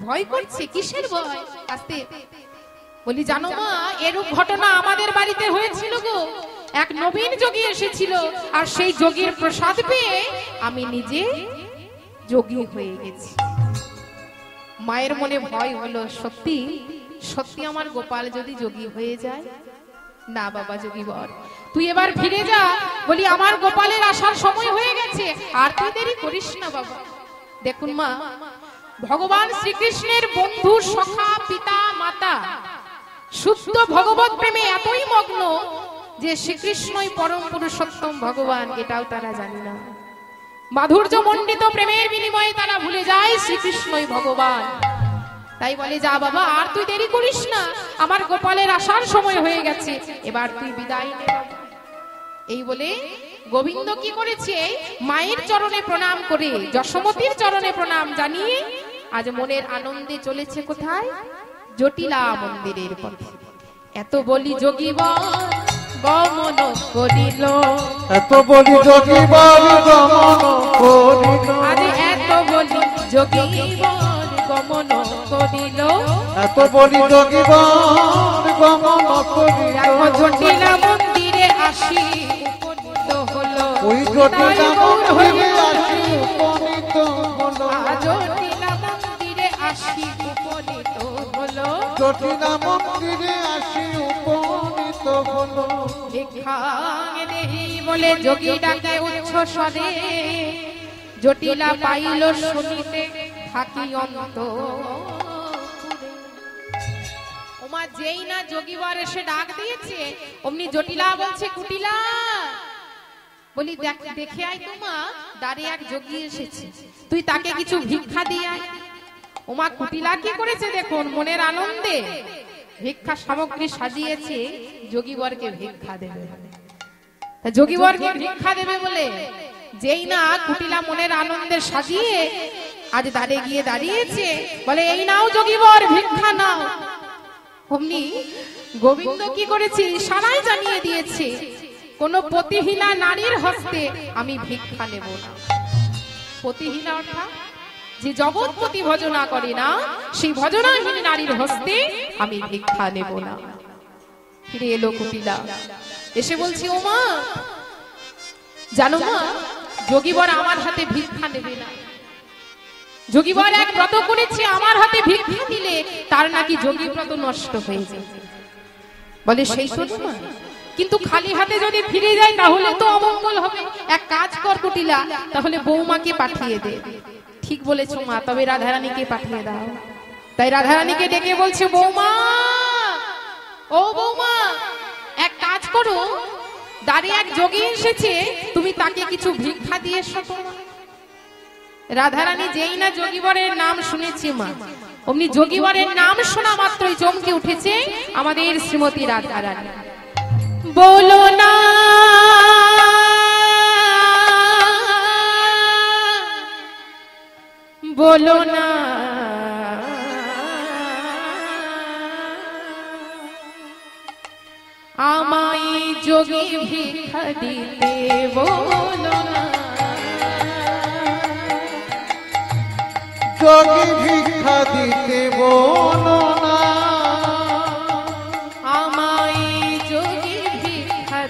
ভয় করছে? কিসের ভয়? আস্তে বলি, জানো মা এরূপ ঘটনা আমাদের বাড়িতে হয়েছিল গো। এক নবীন যোগী এসেছিল, আর সেই যোগীর প্রসাদ পেয়ে আমি নিজে যোগী হয়ে গেছি। মায়ের মনে ভয় হলো, সত্যি সত্যি আমার গোপাল যদি যোগী হয়ে যায়। না বাবা যোগীবর, তুই এবার ফিরে যা। বলি আমার গোপালের আসার সময় হয়ে গেছে, আর তুই দেরি করিস না বাবা। দেখুন মা, ভগবান শ্রীকৃষ্ণের বন্ধু সখা পিতা মাতা শুদ্ধ ভগবত প্রেমে এতই মগ্ন যে শ্রীকৃষ্ণই পরম পুরুষোত্তম ভগবান, এটাও তারা জানে না। মাধুর্য মণ্ডিত প্রেমের বিনিময়ে তারা ভুলে যায় শ্রীকৃষ্ণই ভগবান। তাই বলে, যা বাবা আর তুই দেরি করিস না, আমার গোপালের আসার সময় হয়ে গেছে, এবার তুই বিদায় নে। এই বলে গোবিন্দ কি করেছে, মায়ের চরণে প্রণাম করে, যশোমতীর চরণে প্রণাম জানিয়ে আজ মনের আনন্দে চলেছে কোথায়? জটিলা মন্দিরের পথে। এত বলি যোগীবর গমন করিল, এত বলি যোগীবর গমন করিল, আজ এত বলি যোগীবর গমন করিল, এত বলি যোগীবর গমন করিল। জটিলা মন্দিরে আসি উপনীত হলো, ওই জটিলা মন্দিরে আসি উপনীত হলো, জটিলা মন্দিরে আসি উপনীত হলো, জটিলা মন্দিরে আসি উপনীত হলো। ভিক্ষাং দেহি বলে যোগী ডাকে উচ্চ স্বরে, জটিলা পাইল শুনিতে থাকি অন্তরে। ওমা যেই না যোগীবর এসে ডাক দিয়েছে, অমনি জটিলা বলছে, কুটিলা বলি দেখে আয়, তোমা দাঁড়িয়ে এক যোগী এসেছে, তুই তাকে কিছু ভিক্ষা দিয়ে আয়। ওমা কুটিলা কি করেছে দেখুন, মনের আনন্দে ভিক্ষা সামগ্রী সাজিয়েছে যোগীবরকে ভিক্ষা দেবে। তা যোগীবরকে ভিক্ষা দেবে বলে যেই না কুটিলা মনের আনন্দে সাজিয়ে আজ দাঁড়িয়ে গিয়ে দাঁড়িয়েছে, বলে এই নাও যোগীবর ভিক্ষা নাও। অমনি গোবিন্দ কি করেছে, ইশারায় জানিয়ে দিয়েছে, কোন পতিহীনা নারীর হস্তে আমি ভিক্ষা নেব না। পতিহীনা অর্থাৎ যে জগৎপতি ভজনা করে না, সেই ভজনাহীন নারীর হস্তে আমি ভিক্ষা নেব না। ফিরে এলো কুটিলা, এসে বলছি, ও মা জানো মা, যোগীবর আমার হাতে ভিক্ষা নেবে না। যোগীবর এক ব্রত করেছে, আমার হাতে ভিক্ষা দিলে তার নাকি যোগী ব্রত নষ্ট হয়ে যায়। বলে সেই তো মা, কিন্তু খালি হাতে যদি ফিরে যায় তাহলে তো অমঙ্গল হবে। এক কাজ কর কুটিলা, তাহলে বৌমাকে পাঠিয়ে দে। ঠিক বলেছো মা, তবে রাধারানীকে পাঠিয়ে দাও। তাই রাধারানীকে ডেকে বলছে, বৌমা ও বৌমা, এক কাজ করো, দাঁড়িয়ে এক যোগী এসেছে, তুমি তাকে কিছু ভিক্ষা দিয়ে এসো। রাধারানী যেই না যোগীবরের নাম শুনেছে মা, অমনি যোগীবরের নাম শোনা মাত্রই চমকে উঠেছে আমাদের শ্রীমতী রাধারানী। বলো না বলো না আমায় যোগী ভিক্ষা দিতে, বলো না যোগী ভিক্ষা দিতে, বলো না আমায় যোগী ভিক্ষা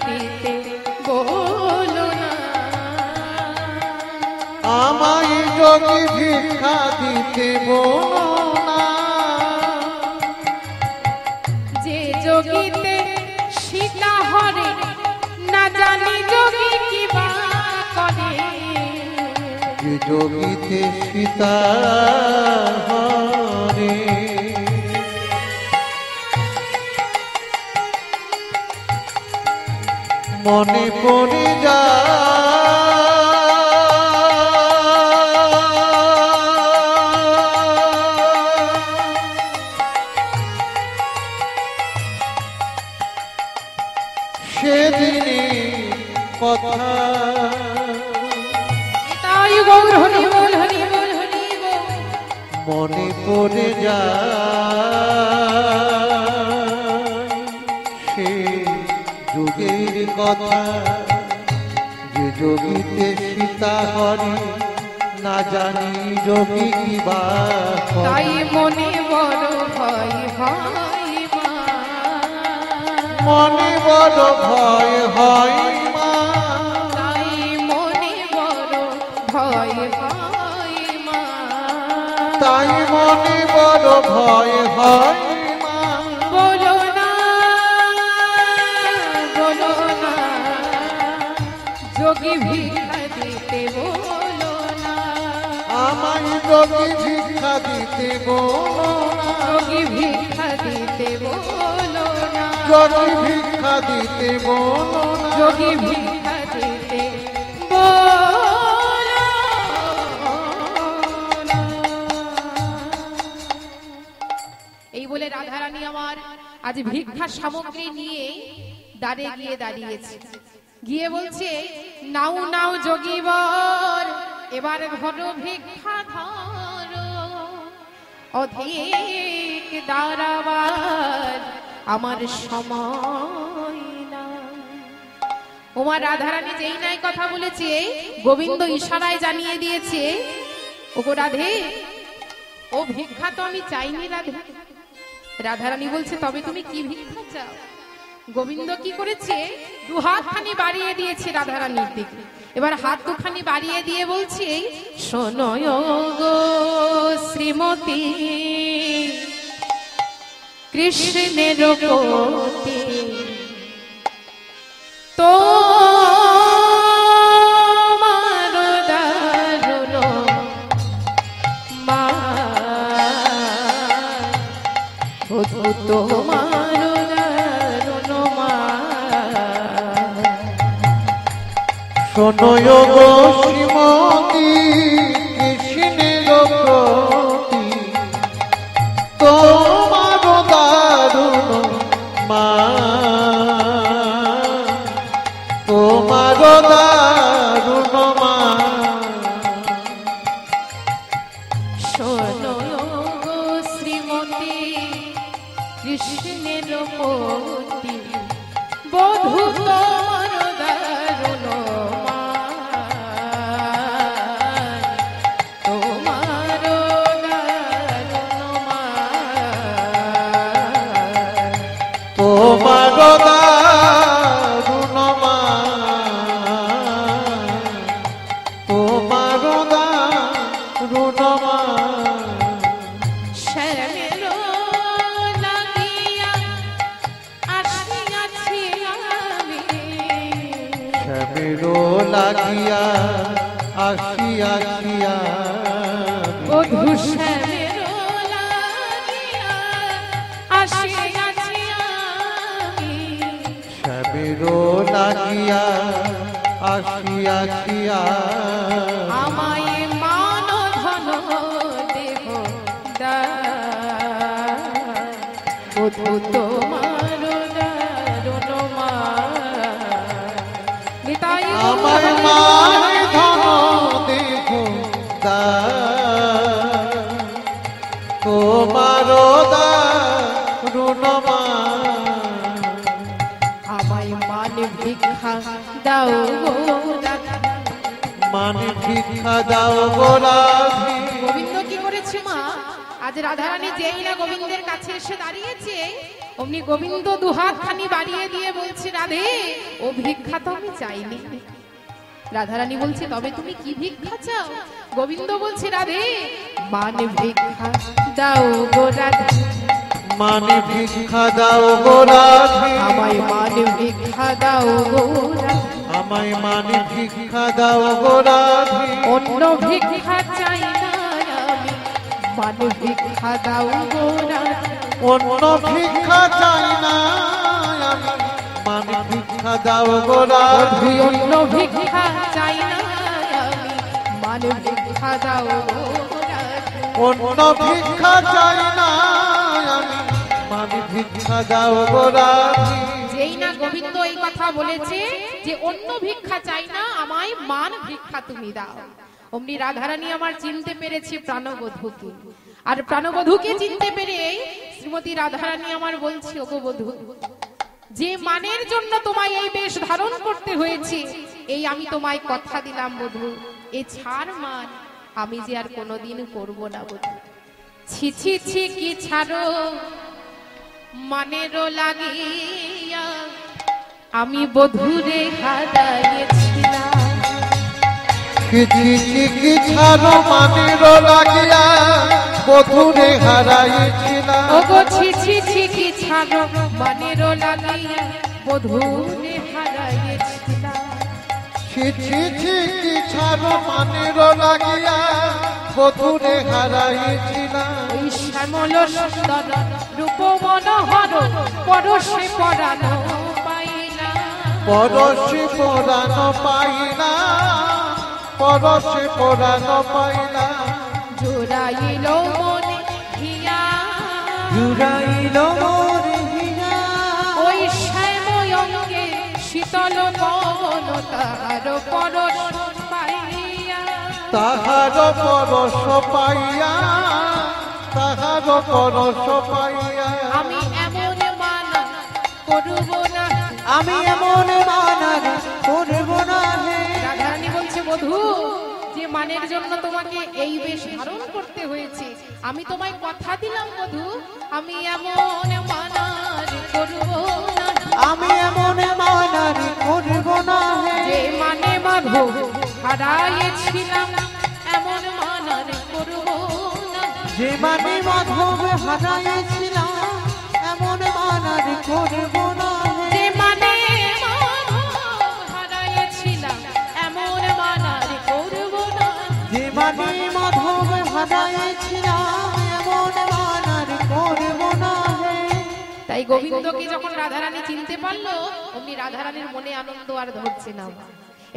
যোগী ভিক্ষা দিতে বলো না, যে যোগীতে সীতা হরে না জানি যোগী কি বা করে। যে যোগীতে সীতা হরে মনে পড়ে সেদিনে কথা তাই গৌর হরি বল হরি বল হরি বল। মনে পড়ে সে যুগের কথা, যে যোগীতে সীতা হরে না জানি যোগী কি বা করে। তাই মনে বড় ভয় হয় মা, মনে বড় ভয় হয় মা, তাই মনে বড় ভয় হয় মা। তাই মনে বড় ভয় হয় মা। বলো না বলো না, যোগী ভিক্ষা দিতে বলো না, আমায় যোগী ভিক্ষা দিতে বলো না, যোগী ভিক্ষা দিতে বলো না, যোগী ভিক্ষা দিতে বলো না, যোগী ভিক্ষা দিতে বলো না। এই বলে রাধারানী আমার আজ ভিক্ষার সামগ্রী নিয়ে দ্বারে গিয়ে দাঁড়িয়েছে, গিয়ে বলছে নাও নাও যোগীবর এবার ঘর ভিক্ষা ধরো, অধিক দাঁড়াবার আমার সময় না। ওমা রাধারানী যেই নাই কথা বলেছে, গোবিন্দ ইশারায় জানিয়ে দিয়েছে ওগো রাধে, ও ভিক্ষা তো আমি চাইনি রাধে। রাধারানী বলছে তবে তুমি কি ভিক্ষা চাও? গোবিন্দ কি করেছে, দুহাত খানি বাড়িয়ে দিয়েছে রাধারানীর দিকে। এবার হাত দুখানি বাড়িয়ে দিয়ে বলছে শোনো গো শ্রীমতী, কৃষ্ণের প্রতি তোমার দারুণ মায়া, তোমার দারুণ মায়া। শোনো গো শ্রীমতী, কৃষ্ণের প্রতি তোমার দারুণ মায়া, তোমার দারুণ মায়া। শোনো গো শ্রীমতী, কৃষ্ণের প্রতি বধূ তোমার দারুণ মায়া, তোমার দারুণ মায়া, তোমার দারুণ মায়া, তোমার দারুণ মায়া। শ্যামের লাগিয়া আসিয়াছি আমি, শ্যামেরো লাগিয়া আসিয়াছি বধূ শ্যামের লাগিয়া আসিয়াছি আমি, শ্যামেরো লাগিয়া আসিয়াছি আমায় মান ধন দেহ বধূ তোমার দারুণ মায়া। আমার মান ধন দেহ তোমার দারুণ মায়া। আমায় মান ভিক্ষা দাও গো রাধা। মান ভিক্ষা দাও গো রাধে। গোবিন্দ কি করেছে মা, আজ রাধারানী যেই না গোবিন্দের কাছে এসে দাঁড়িয়েছে, অমনি গোবিন্দ দুহাত খানি বাড়িয়ে দিয়ে বলছে রাধে, ও ভিক্ষা তো আমি চাইনি, রাধারানী বলছে তবে তুমি কি ভিক্ষা চাও? গোবিন্দ বলছে রাধে মান ভিক্ষা দাও গো রাধে, মানে ভিক্ষা দাও গো রাধে, আমায় মান ভিক্ষা দাও গো রাধে, আমায় মানে ভিক্ষা দাও গো রাধে, অন্য ভিক্ষা চাই না আমি, মান ভিক্ষা দাও গো রাধে, অন্য ভিক্ষা চাই না আমি, মানে ভিক্ষা দাও গো রাধে, অন্য ভিক্ষা চাই না আমি, মান ভিক্ষা দাও গো রাধে। অন্য ভিক্ষা চাই না আমি, মানে ভিক্ষা দাও গো রাধে। যেই না গোবিন্দ এই কথা বলেছে যে অন্য ভিক্ষা চাই না, আমায় মান ভিক্ষা তুমি দাও, অমনি রাধারানী আমার চিনতে পেরেছে প্রাণবধূকে, আর প্রাণবধূকে চিনতে পেরে শ্রীমতী রাধারানী আমার বলছে ওগো বধূ, যে মানের জন্য তোমায় এই বেশ ধারণ করতে হয়েছে, এই আমি তোমায় কথা দিলাম বধূ, এ ছাড় মান আমি যে আর কোনোদিন করব না বধূ। ছি ছি ছি কি ছাড়ো মানেরও লাগিয়া, আমি বধূরে হারাইছিলাম, ছি ছি কি ছাড়ো মানের লাগিয়া বধূরে হারাইছিলাম, ওগো ছি ছি ছি কি ছাড়ো মানেরও লাগিয়া বধূরে হারাইছিলাম, ছি ছি ছি কি ছাড়ো মানের লাগিয়া বধূরে হারাইছিলাম, ওই শ্যামল সুন্দর রূপ মনোহর পরশে পরানো পাইলা, পরশে পরানো পাইলা, পরশে পরানো পাইলা, জোড়াইল মনে হিয়া, জুড়াইল মোর হিয়া, ওই শ্যাময়ঙ্গে শীতল পবন তাহার পরশ পাইয়া, তাহার পরশ পাইয়া, তাহার পরশ পাইয়া, আমি এমন মানা করব না, আমি এমন মানার করব না হে। রাধারানী বলছে বধূ, যে মানের জন্য তোমাকে এই বেশ ধারণ করতে হয়েছে, আমি তোমায় কথা দিলাম বধূ, আমি এমন মানার করব না, আমি এমন মানার করব না হে। যে মানে মাধব হারাইছিলাম, এমন মানার করব না, যে মানে মাধব হারাইছিলাম, এমন মানার করব না হে। যে মানে মাধব হারাইছিলাম, এমন মানার করব না, যে মানে মাধব হারাইছিলাম, এমন মানার করব না হে। তাই গোবিন্দকে যখন রাধারানী চিনতে পারলো, অমনি রাধারানীর মনে আনন্দ আর ধরছে না।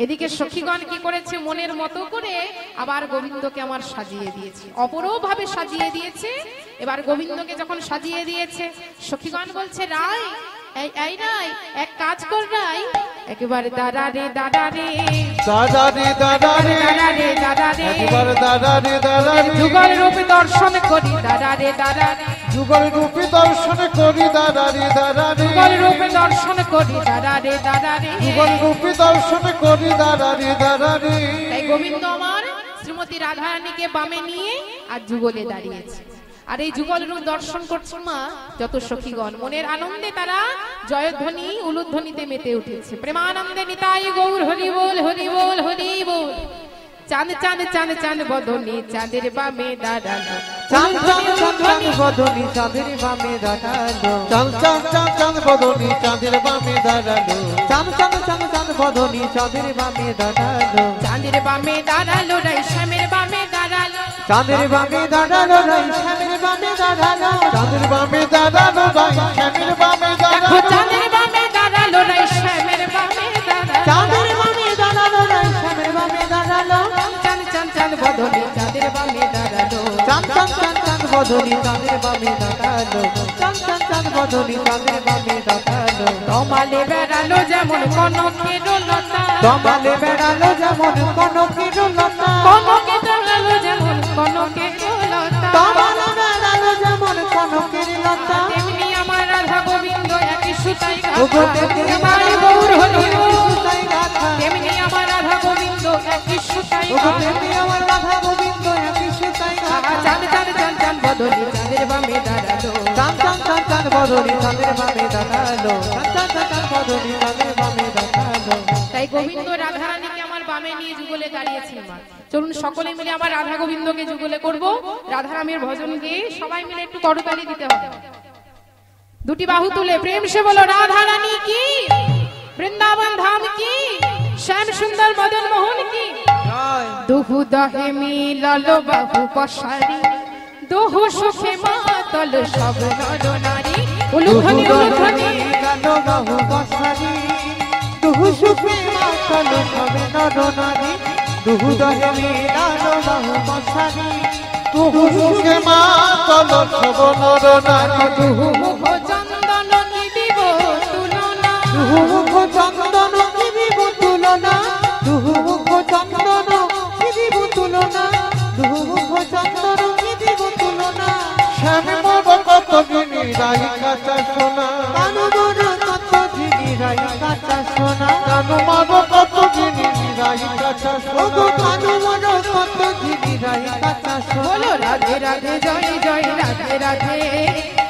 এদিকে সখীগণ কি করেছে, মনের মতো করে আবার গোবিন্দকে আমার সাজিয়ে দিয়েছে, অপরভাবে সাজিয়ে দিয়েছে। এবার গোবিন্দকে যখন সাজিয়ে দিয়েছে, সখীগণ বলছে রাই, এই রাই এক কাজ কর রাই, একেবারে দাদা রে দাদা রে, দাদা রে দাদা রে, দাদা রে দাদা রে, একবার দাদা রে দাদা রে, যুগল রূপে দর্শন করি দাদা রে দাদা রে, যুগল রূপে দর্শন করি দাদা রে দাদা রে, যুগল রূপে দর্শন করি দাদা রে দাদা রে, যুগল রূপে দর্শন করি দাদা রে দাদা রে। তাই গোবিন্দ আমার শ্রীমতী রাধারানীকে বামে নিয়ে আর যুগলে দাঁড়িয়েছে, আর এই যুগল রূপ দর্শন করছে মা যত সখীগণ, মনের আনন্দে তারা জয়ধ্বনি উলুধ্বনিতে মেতে উঠেছে, প্রেমানন্দে নিতাই গৌর হরি বল হরি বল হরি বল। চাঁদ চাঁদ চাঁদ চাঁদ বদনি চাঁদের বামে দাঁড়ানো, চাঁদ চাঁদ চাঁদ বদনি চাঁদের বামে দাঁড়ালো, চাঁদ চাঁদ চাঁদ চাঁদ বদনি চাঁদের বামে দাঁড়ালো, চাঁদ চাঁদ চাঁদ চাঁদ বদনি চাঁদের বামে দাঁড়ালো, চাঁদের বামে দাঁড়ালো রাই শ্যামের বামে দাঁড়ালো, চাঁদের বামে দাঁড়ালো রাই শ্যামের বামে দাঁড়ালো, চাঁদের বামে দাঁড়ালো রাই শ্যামের বামে দেখো দাঁড়ালো, চাঁদের বামে দাঁড়ালো রাই শ্যামের বামে দাঁড়ালো, চাঁদের বামে দাঁড়ালো রাই শ্যামের বামে দাঁড়ালো, চাঁদ চাঁদ চাঁদ বদনি চাঁদের বামে দাঁড়ালো, চাঁদ চাঁদ চাঁদ চাঁদ বদনি চাঁদের বামে দাঁড়ালো, চাঁদ চাঁদ চাঁদ বদনি চাঁদের বামে দাঁড়ালো, তমালে বেড়ালো যেমন কনকের লতা, তমালে বেড়ালো যেমন কনকের লতা, কনকে দাঁড়ালো যেমন কনকের লতা, তমালে বেড়ালো যেমন কনকের লতা, তেমনি আমার রাধা গোবিন্দ একই সুতাই ওগো গাঁথা, তেমনি নিতাই গৌর হরি বল, সুতাই গাঁথা, তেমনি আমার রাধা গোবিন্দ একই সুতাই ওগো গাঁথা, তেমনি আমার রাধা গোবিন্দ একই সুতাই গাঁথা, চাঁদ চাঁদ চাঁদ চাঁদ বদনি চাঁদের বামে দাঁড়ালো, চাঁদ চাঁদ চাঁদ চাঁদ বদনি চাঁদের বামে দাঁড়ালো, চাঁদ চাঁদ চাঁদ চাঁদ বদনি চাঁদের বামে দাঁড়ালো। তাই গোবিন্দ রাধারানীকে আমার বামে নিয়ে যুগলে দাঁড়িয়েছেন মা। চলুন সকলে মিলে আবার রাধা গোবিন্দকে যুগলে করব, রাধারামের ভজন গেয়ে সবাই মিলে একটু করতালি দিতে হবে। দুটি বাহু তুলে প্রেম সে বলো রাধা রানী কি, বৃন্দাবন ধাম কি, শ্যাম সুন্দর মদন মোহন কি। দুহু দহে মিলল বাহু পশারি, দুহু সুখে মাতল সব নর নারী। উলুধ্বনি উলুধ্বনি গালো বাহু পশারি, দুহু সুখে মাতল সব নর নারী। দুহু দহে মিলালো বাহু পশারি, তুহু সুখে মাতল সব নর নারী। দুহু মুখ চন্দন কি দিব তুলনা, দুহু মুখ চন্দন কি দিব তুলনা, দুহু মুখ চন্দন কি দিব তুলনা, দুহু মুখ চন্দন কি দিব তুলনা। শ্যামে মোর কত গিনি রাই কাঁচা সোনা, কানু মোর কত ঝিনি রাই কাঁচা সোনা, কানু মার কত গিনি রাই কাঁচা ওগো সোনা। কানু মোর কত ঝিনি রাই কাঁচা সোনা। বলো রাধে রাধে জয় জয় রাধে রাধে,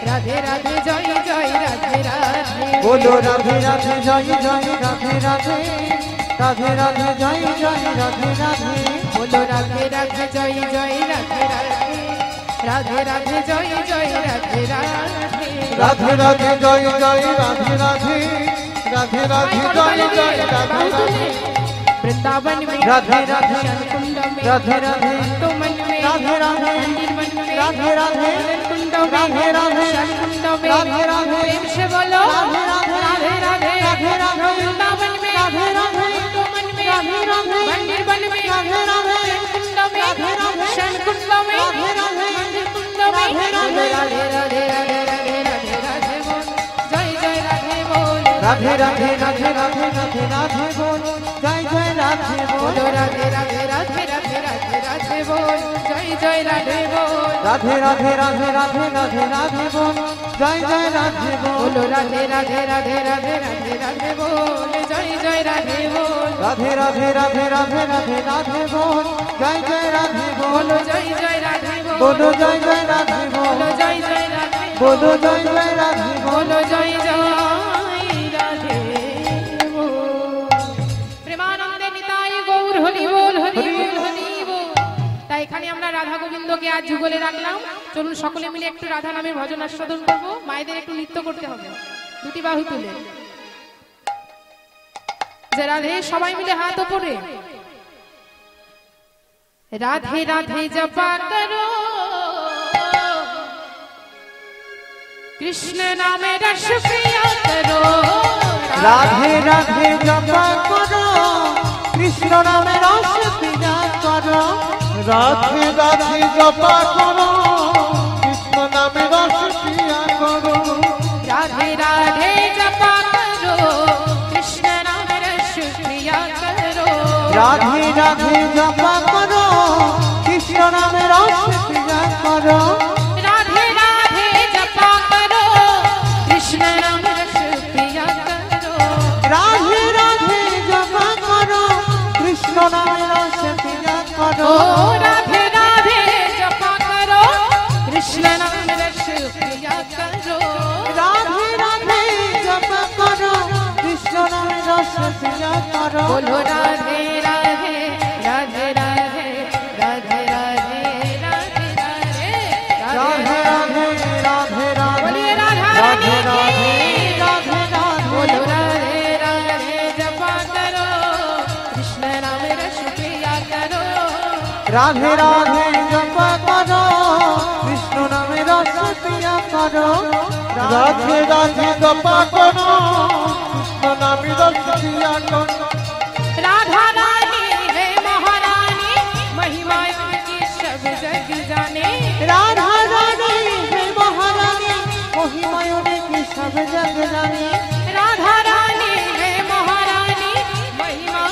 রাধে রাধে জয় জয় রাধে রাধে। বলো রাধে রাধে জয় জয় রাধে রাধে, রাধে রাধে জয় জয় রাধে রাধে। বলো রাধে রাধে জয় জয় রাধে রাধে, রাধে রাধে জয় জয় রাধে রাধে। রাধে রাধে জয় জয় রাধে রাধে, রাধে রাধে জয় জয় রাধে রাধে। वृंदावन में राधे राधे, कुंड में राधे राधे, तो मन में राधे राधे, मंदिर मन में राधे राधे, कुंड में राधे राधे, कुंड में राधे राधे, प्रेम से बोलो राधे राधे, राधे राधे, राधे राधे, वृंदावन में राधे राधे, तो मन में राधे राधे, मंदिर बन में राधे राधे, कुंड में राधे राधे, शन कुंड में राधे राधे, मंदिर कुंड में राधे राधे, राधे राधे राधे राधे राधे राधे बोल जय जय राधे बोल राधे राधे राधे राधे राधे राधे बोल जय जय राधे बोल। बोलो राधे राधे राधे राधे राधे राधे बोल जय जय राधे बोल राधे राधे राधे राधे राधे राधे बोल जय जय राधे बोल। बोलो राधे राधे राधे राधे राधे राधे बोल जय जय राधे बोल राधे राधे राधे राधे राधे राधे बोल जय जय राधे बोल। बोलो जय जय राधे बोल बोलो जय जय राधे बोल, बोलो जय जय राधे बोलो जय जय राधे बोल। बोलो जय जय राधे बोल। প্রেমানন্দে নিতাই গৌর হরি বল হরি বল হরি বল। তাই এখানে আমরা রাধা গোবিন্দকে আজ যুগলে রাখলাম। চলুন সকলে মিলে একটু রাধা নামের ভজন আস্বাদন করব। মায়েদের একটু নৃত্য করতে হবে, দুটি বাহু তুলে যে রাধে, সবাই মিলে হাত উপরে। রাধে রাধে জপা করো कृष्ण नाम रस प्रिया करो। राधे राधे जपा करो कृष्ण नाम रस पिया करो। রাধে রাধে জপা করো, কৃষ্ণ নামে রস পিয়া করো। राधे राधे जपा करो कृष्ण नाम रस प्रिया करो। राधे राधे जपा करो कृष्ण नाम रस पिया करो। राधे राधे जपा करो कृष्ण नाम रस प्रिया करो। राधे राधे जपा करो कृष्ण नाम रस पिया करो। ओ राधे राधे जपा करो कृष्ण नाम रस प्रिया करो। राधे राधे जपा करो कृष्ण नाम रस पिया करो। बोलो राधे राधे राधे राधे राधे राधे राधे राधे राधे राधे राधे राधे बोलिए राधा राधे रानी राधे की। राधे बोलो राधे राधे राधे जपा करो कृष्ण नाम रस प्रिया करो। राधे राधे जपा करो कृष्ण नाम रस पिया करो। রাধে রাধে জপা করো, কৃষ্ণ নামে রস পিয়া করো। राधा रानी है महारानी महिमा की सब जग जाने। राधा रानी है महारानी महिमा की सब जग जाने। राधा रानी है महारानी महिमा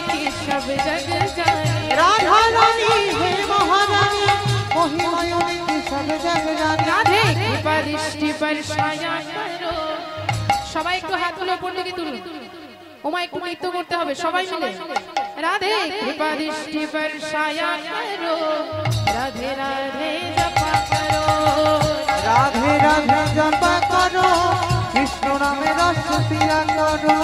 की सब जग जाने। राधा रानी है महारानी महिमा की सब जग जाने। राधे कृपा दृष्टि पर छाया करो। সবাই একটু হাত তুলে উপর দিকে তুলুন। ওমা একটু নৃত্য করতে হবে সবাই মিলে। রাধে कृपा दृष्टि पर छाया करो। राधे राधे जपा करो। राधे राधे जपा करो कृष्ण नाम रस पिया करो।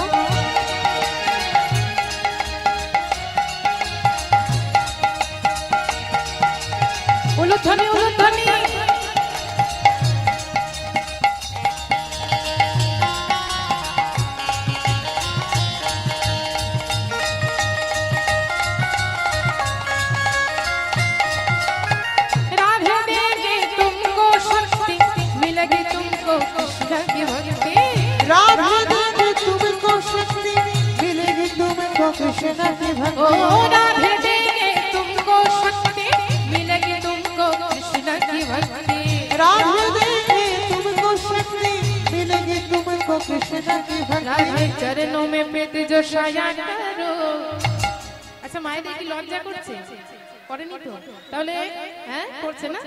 तुमको कृष्ण की ओ भक्ति राधे देंगे तुमको शक्ति मिलेगी तुमको कृष्ण की भक्ति राधे देंगे तुमको शक्ति मिलेगी तुमको कृष्ण की राधे भक्ति चरणों में पेट जो शाया करो আচ্ছা মায়েদের কি লজ্জা করছে করেনি তো তাহলে হ্যাঁ করছে না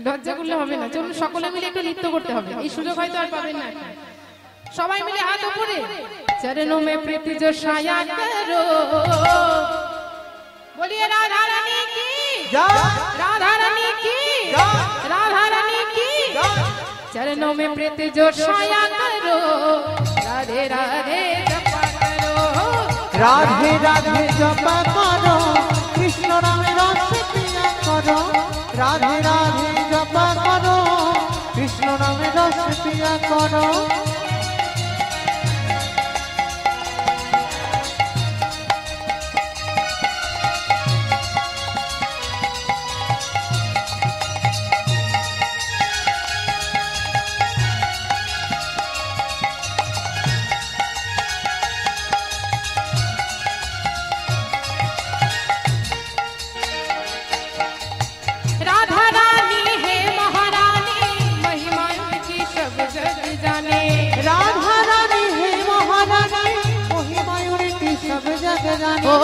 লজ্জা করলে হবে না চলুন সকলে মিলে একটু নৃত্য করতে হবে এই সুযোগ হয়তো আর পাবেন না সবাই মিলে হাত উপরে চরণों में प्रीति जो शाया करो बोलिए राधा रानी की राधा रानी की राधा रानी की चरणों में प्रीति जो शाया करो राधे राधे जपा करो राधे राधे जपा करो कृष्ण नाम रस पिया करो राधे राधे जपा करो कृष्ण नाम रस पिया करो राधा रानी है महारानी महिमा की सब जग जाने राधा रानी है महारानी महिमा उनकी सब जग जाने ओ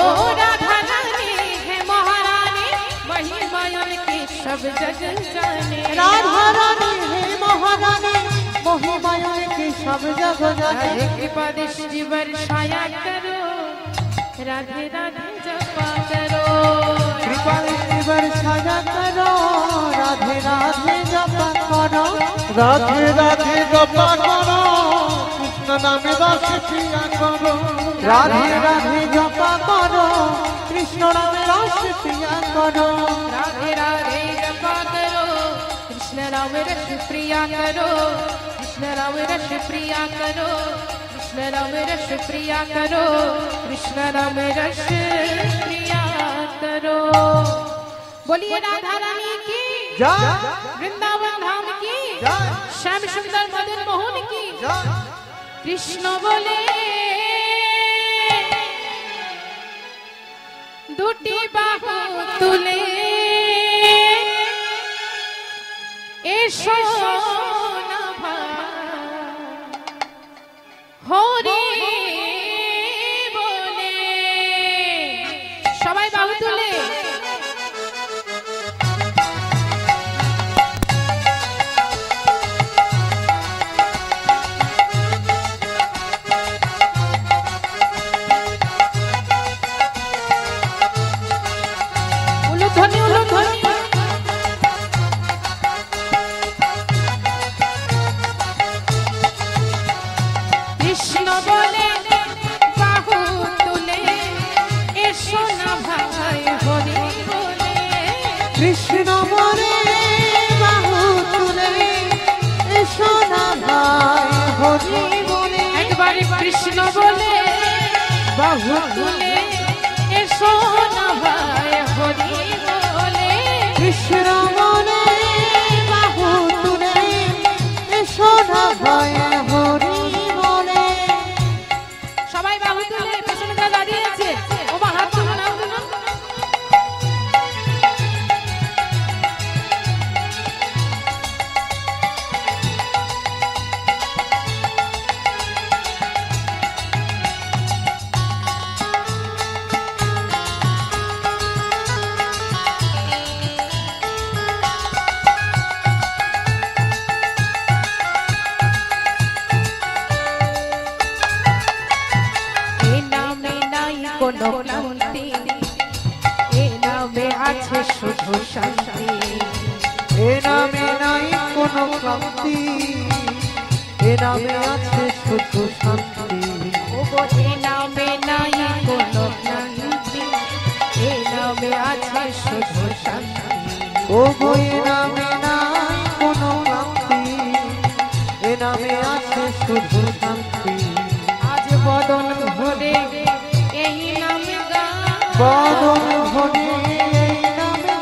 राधा रानी है महारानी महिमा की सब जग जाने राधा रानी है महारानी महिमा उनकी सब जग जाने राधे कृपा दृष्टि वर्षाया करो राधे राधे जपा करो कृपा दृष्टि वर्षाया करो राधे राधे जपा करो রাধে রাধে জপা করো কৃষ্ণ নামে রস পিয়া করো राधे राधे जपा करो कृष्ण नाम रस पिया करो राधे राधे जपा करो कृष्ण राम रस प्रिया करो कृष्ण राम रस प्रिया करो कृष्ण राम रस प्रिया करो कृष्ण राम रस प्रिया करो बोलिए राधा रानी की জয় वृंदावन धाम की জয় श्याम सुंदर मदन मोहन की জয় कृष्ण बोले দুটি বাহু তুলে এসো না ভাই হরি বলে সবাই বাহু তুলে উলুধ্বনি উলুধ্বনি কৃষ্ণ বলে বাহু তুলে এসো না ভাই হরি বলে कृष्ण बोले बाहु तुले एसो ना भाई हरि बोले একবারে কৃষ্ণ বলে বাহু তুলে এসো না ভাই হরি বলে कृष्ण बोले बाहु तुले एसो ना भाई हरि बोले সবাই বাহু তুলে পেছনে যা দাঁড়িয়ে আছে ও বা হাত তুলুন হাত তুলুন এ নামে নাই কোনো ক্লান্তি এ নামে আছে শুধু শান্তি এ নামে নাই কোনো ক্লান্তি এ নামে আছে শুধু শান্তি ও গো এ নামে নাই কোনো ক্লান্তি এ নামে আছে শুধু শান্তি ও গো এ নামে নাই কোনো ক্লান্তি এ নামে আছে শুধু শান্তি আজ বদন ভরে এই নাম গান বদন ভরে এই নামে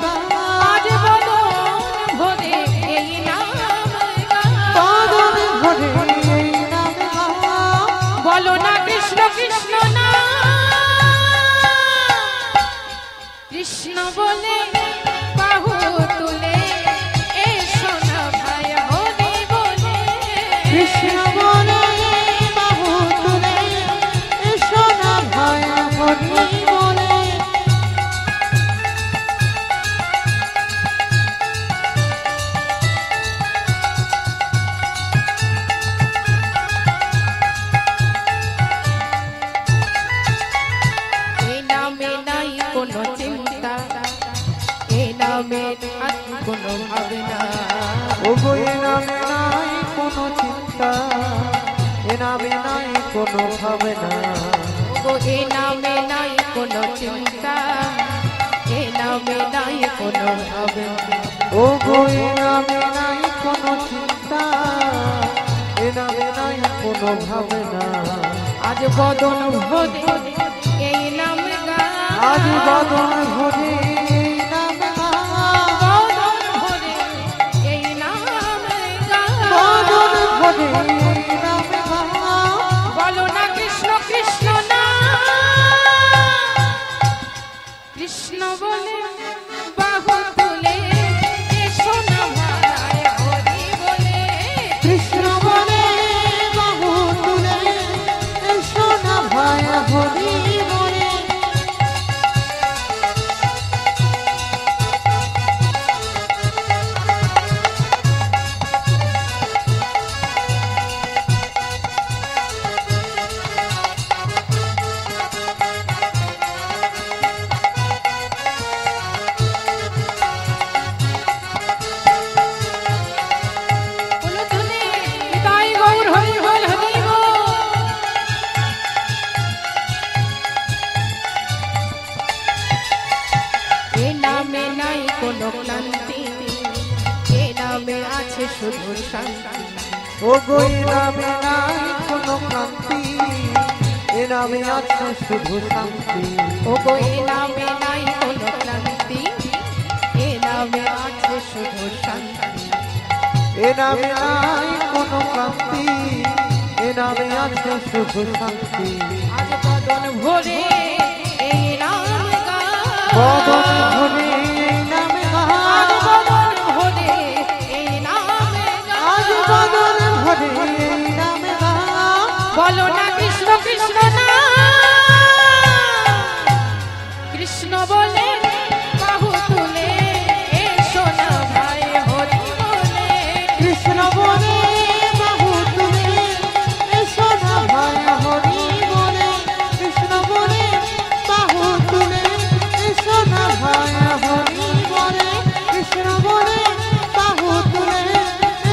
আজ বদন ভরে এই নাম গান বদন ভরে এই নামে বলো না কৃষ্ণ কৃষ্ণ না কৃষ্ণ বলে বাহু তুলে এসো না ভাই হরি বলে কৃষ্ণ বলে বাহু তুলে এসো না ভাই হরি বলে কোনো ভাবনা ওগো এ নামে নাই কোনো চিন্তা এ নামে নাই কোনো ভাবনা ওগো এ নামে নাই কোনো চিন্তা এ নামে নাই কোনো ভাবনা ওগো এ নামে নাই কোনো চিন্তা এ নামে নাই কোনো ভাবনা আজ বদন ভরে এই নাম গা আজ বদন ভরে বলো না কৃষ্ণ কৃষ্ণ না কৃষ্ণ বলে বাহু তুলে এসো না ভাই হরি বলে কৃষ্ণ বলে বাহু তুলে এসো না ভাই হরি বলে শুধু শান্তি ওগো এ নামে নাই কোনো ক্লান্তি এ নামে আছে শুধু শান্তি ওগো এ নামে নাই কোনো ক্লান্তি এ নামে আছে শুধু শান্তি এ নামে নাই কোনো ক্লান্তি এ নামে আছে শুধু শান্তি আজ বদন ভরে এই নাম গা বদন ভরে এই নামে আজ বদন ভরে এই নাম গা আজ বদন ভরে এই নামে বলো না কৃষ্ণ কৃষ্ণ না কৃষ্ণ বলে বাহু তুলে এসো না ভাই হরি বলে কৃষ্ণ বলে বাহু তুলে এসো না ভাই হরি বলে কৃষ্ণ বলে বাহু তুলে এসো না ভাই হরি বলে কৃষ্ণ বলে বাহু তুলে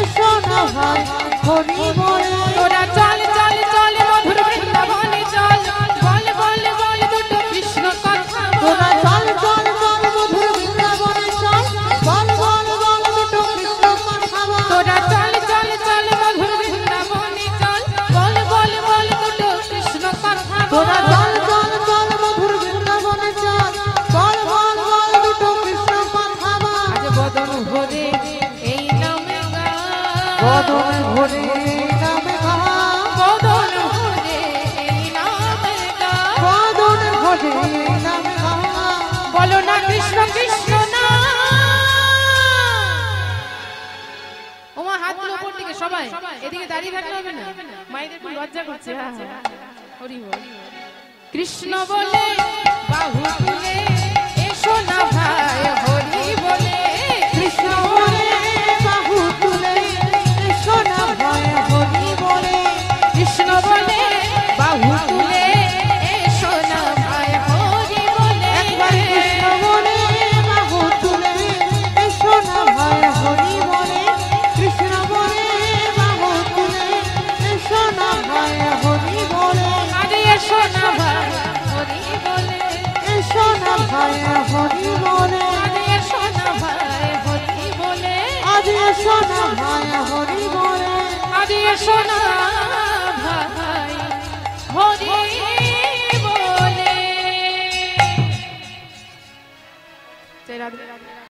এসো না ভাই হরি বলে তোরা চল চল চল মধুর বৃন্দাবনে চল বল বল বল দুটো কৃষ্ণ কথা তোরা চল চল চল মধুর বৃন্দাবনে চল বল বল বল দুটো কৃষ্ণ কথা বল তোরা চল চল চল মধুর বৃন্দাবনে চল বল বল বল দুটো কৃষ্ণ কথা তোরা চল চল চল মধুর বৃন্দাবনে চল বল বল বল দুটো কৃষ্ণ কথা বল আজ বদন ভরে এই নামে গা বদন ভরে এই নামে গা বদন ভরে এই নামে গা বদন ভরে এই নামে গা বলো না কৃষ্ণ কৃষ্ণ না ওমা হাত তুলো উপর দিকে সবাই এদিকে দাঁড়িয়ে থাকলে হবে না মায়েদের একটু লজ্জা করছে হরি বল কৃষ্ণ বলে বাহু তুলে এসো না ভাই হরি বলে কৃষ্ণ বলে বাহু তুলে এসো না ভাই হরি বলে কৃষ্ণ বলে বাহু তুলে এসো না ভাই হরি বলে একবার কৃষ্ণ বলে বাহু তুলে এসো না ভাই হরি বলে কৃষ্ণ বলে বাহু তুলে এসো না ভাই হরি বলে আরে এসো না ভাই হরি বলে এসো না ভাই হরি বলে আরে এসো না ভাই হরি বলে আজ এসো না ভাই হরি বলে আরে এসো না ভাই হরি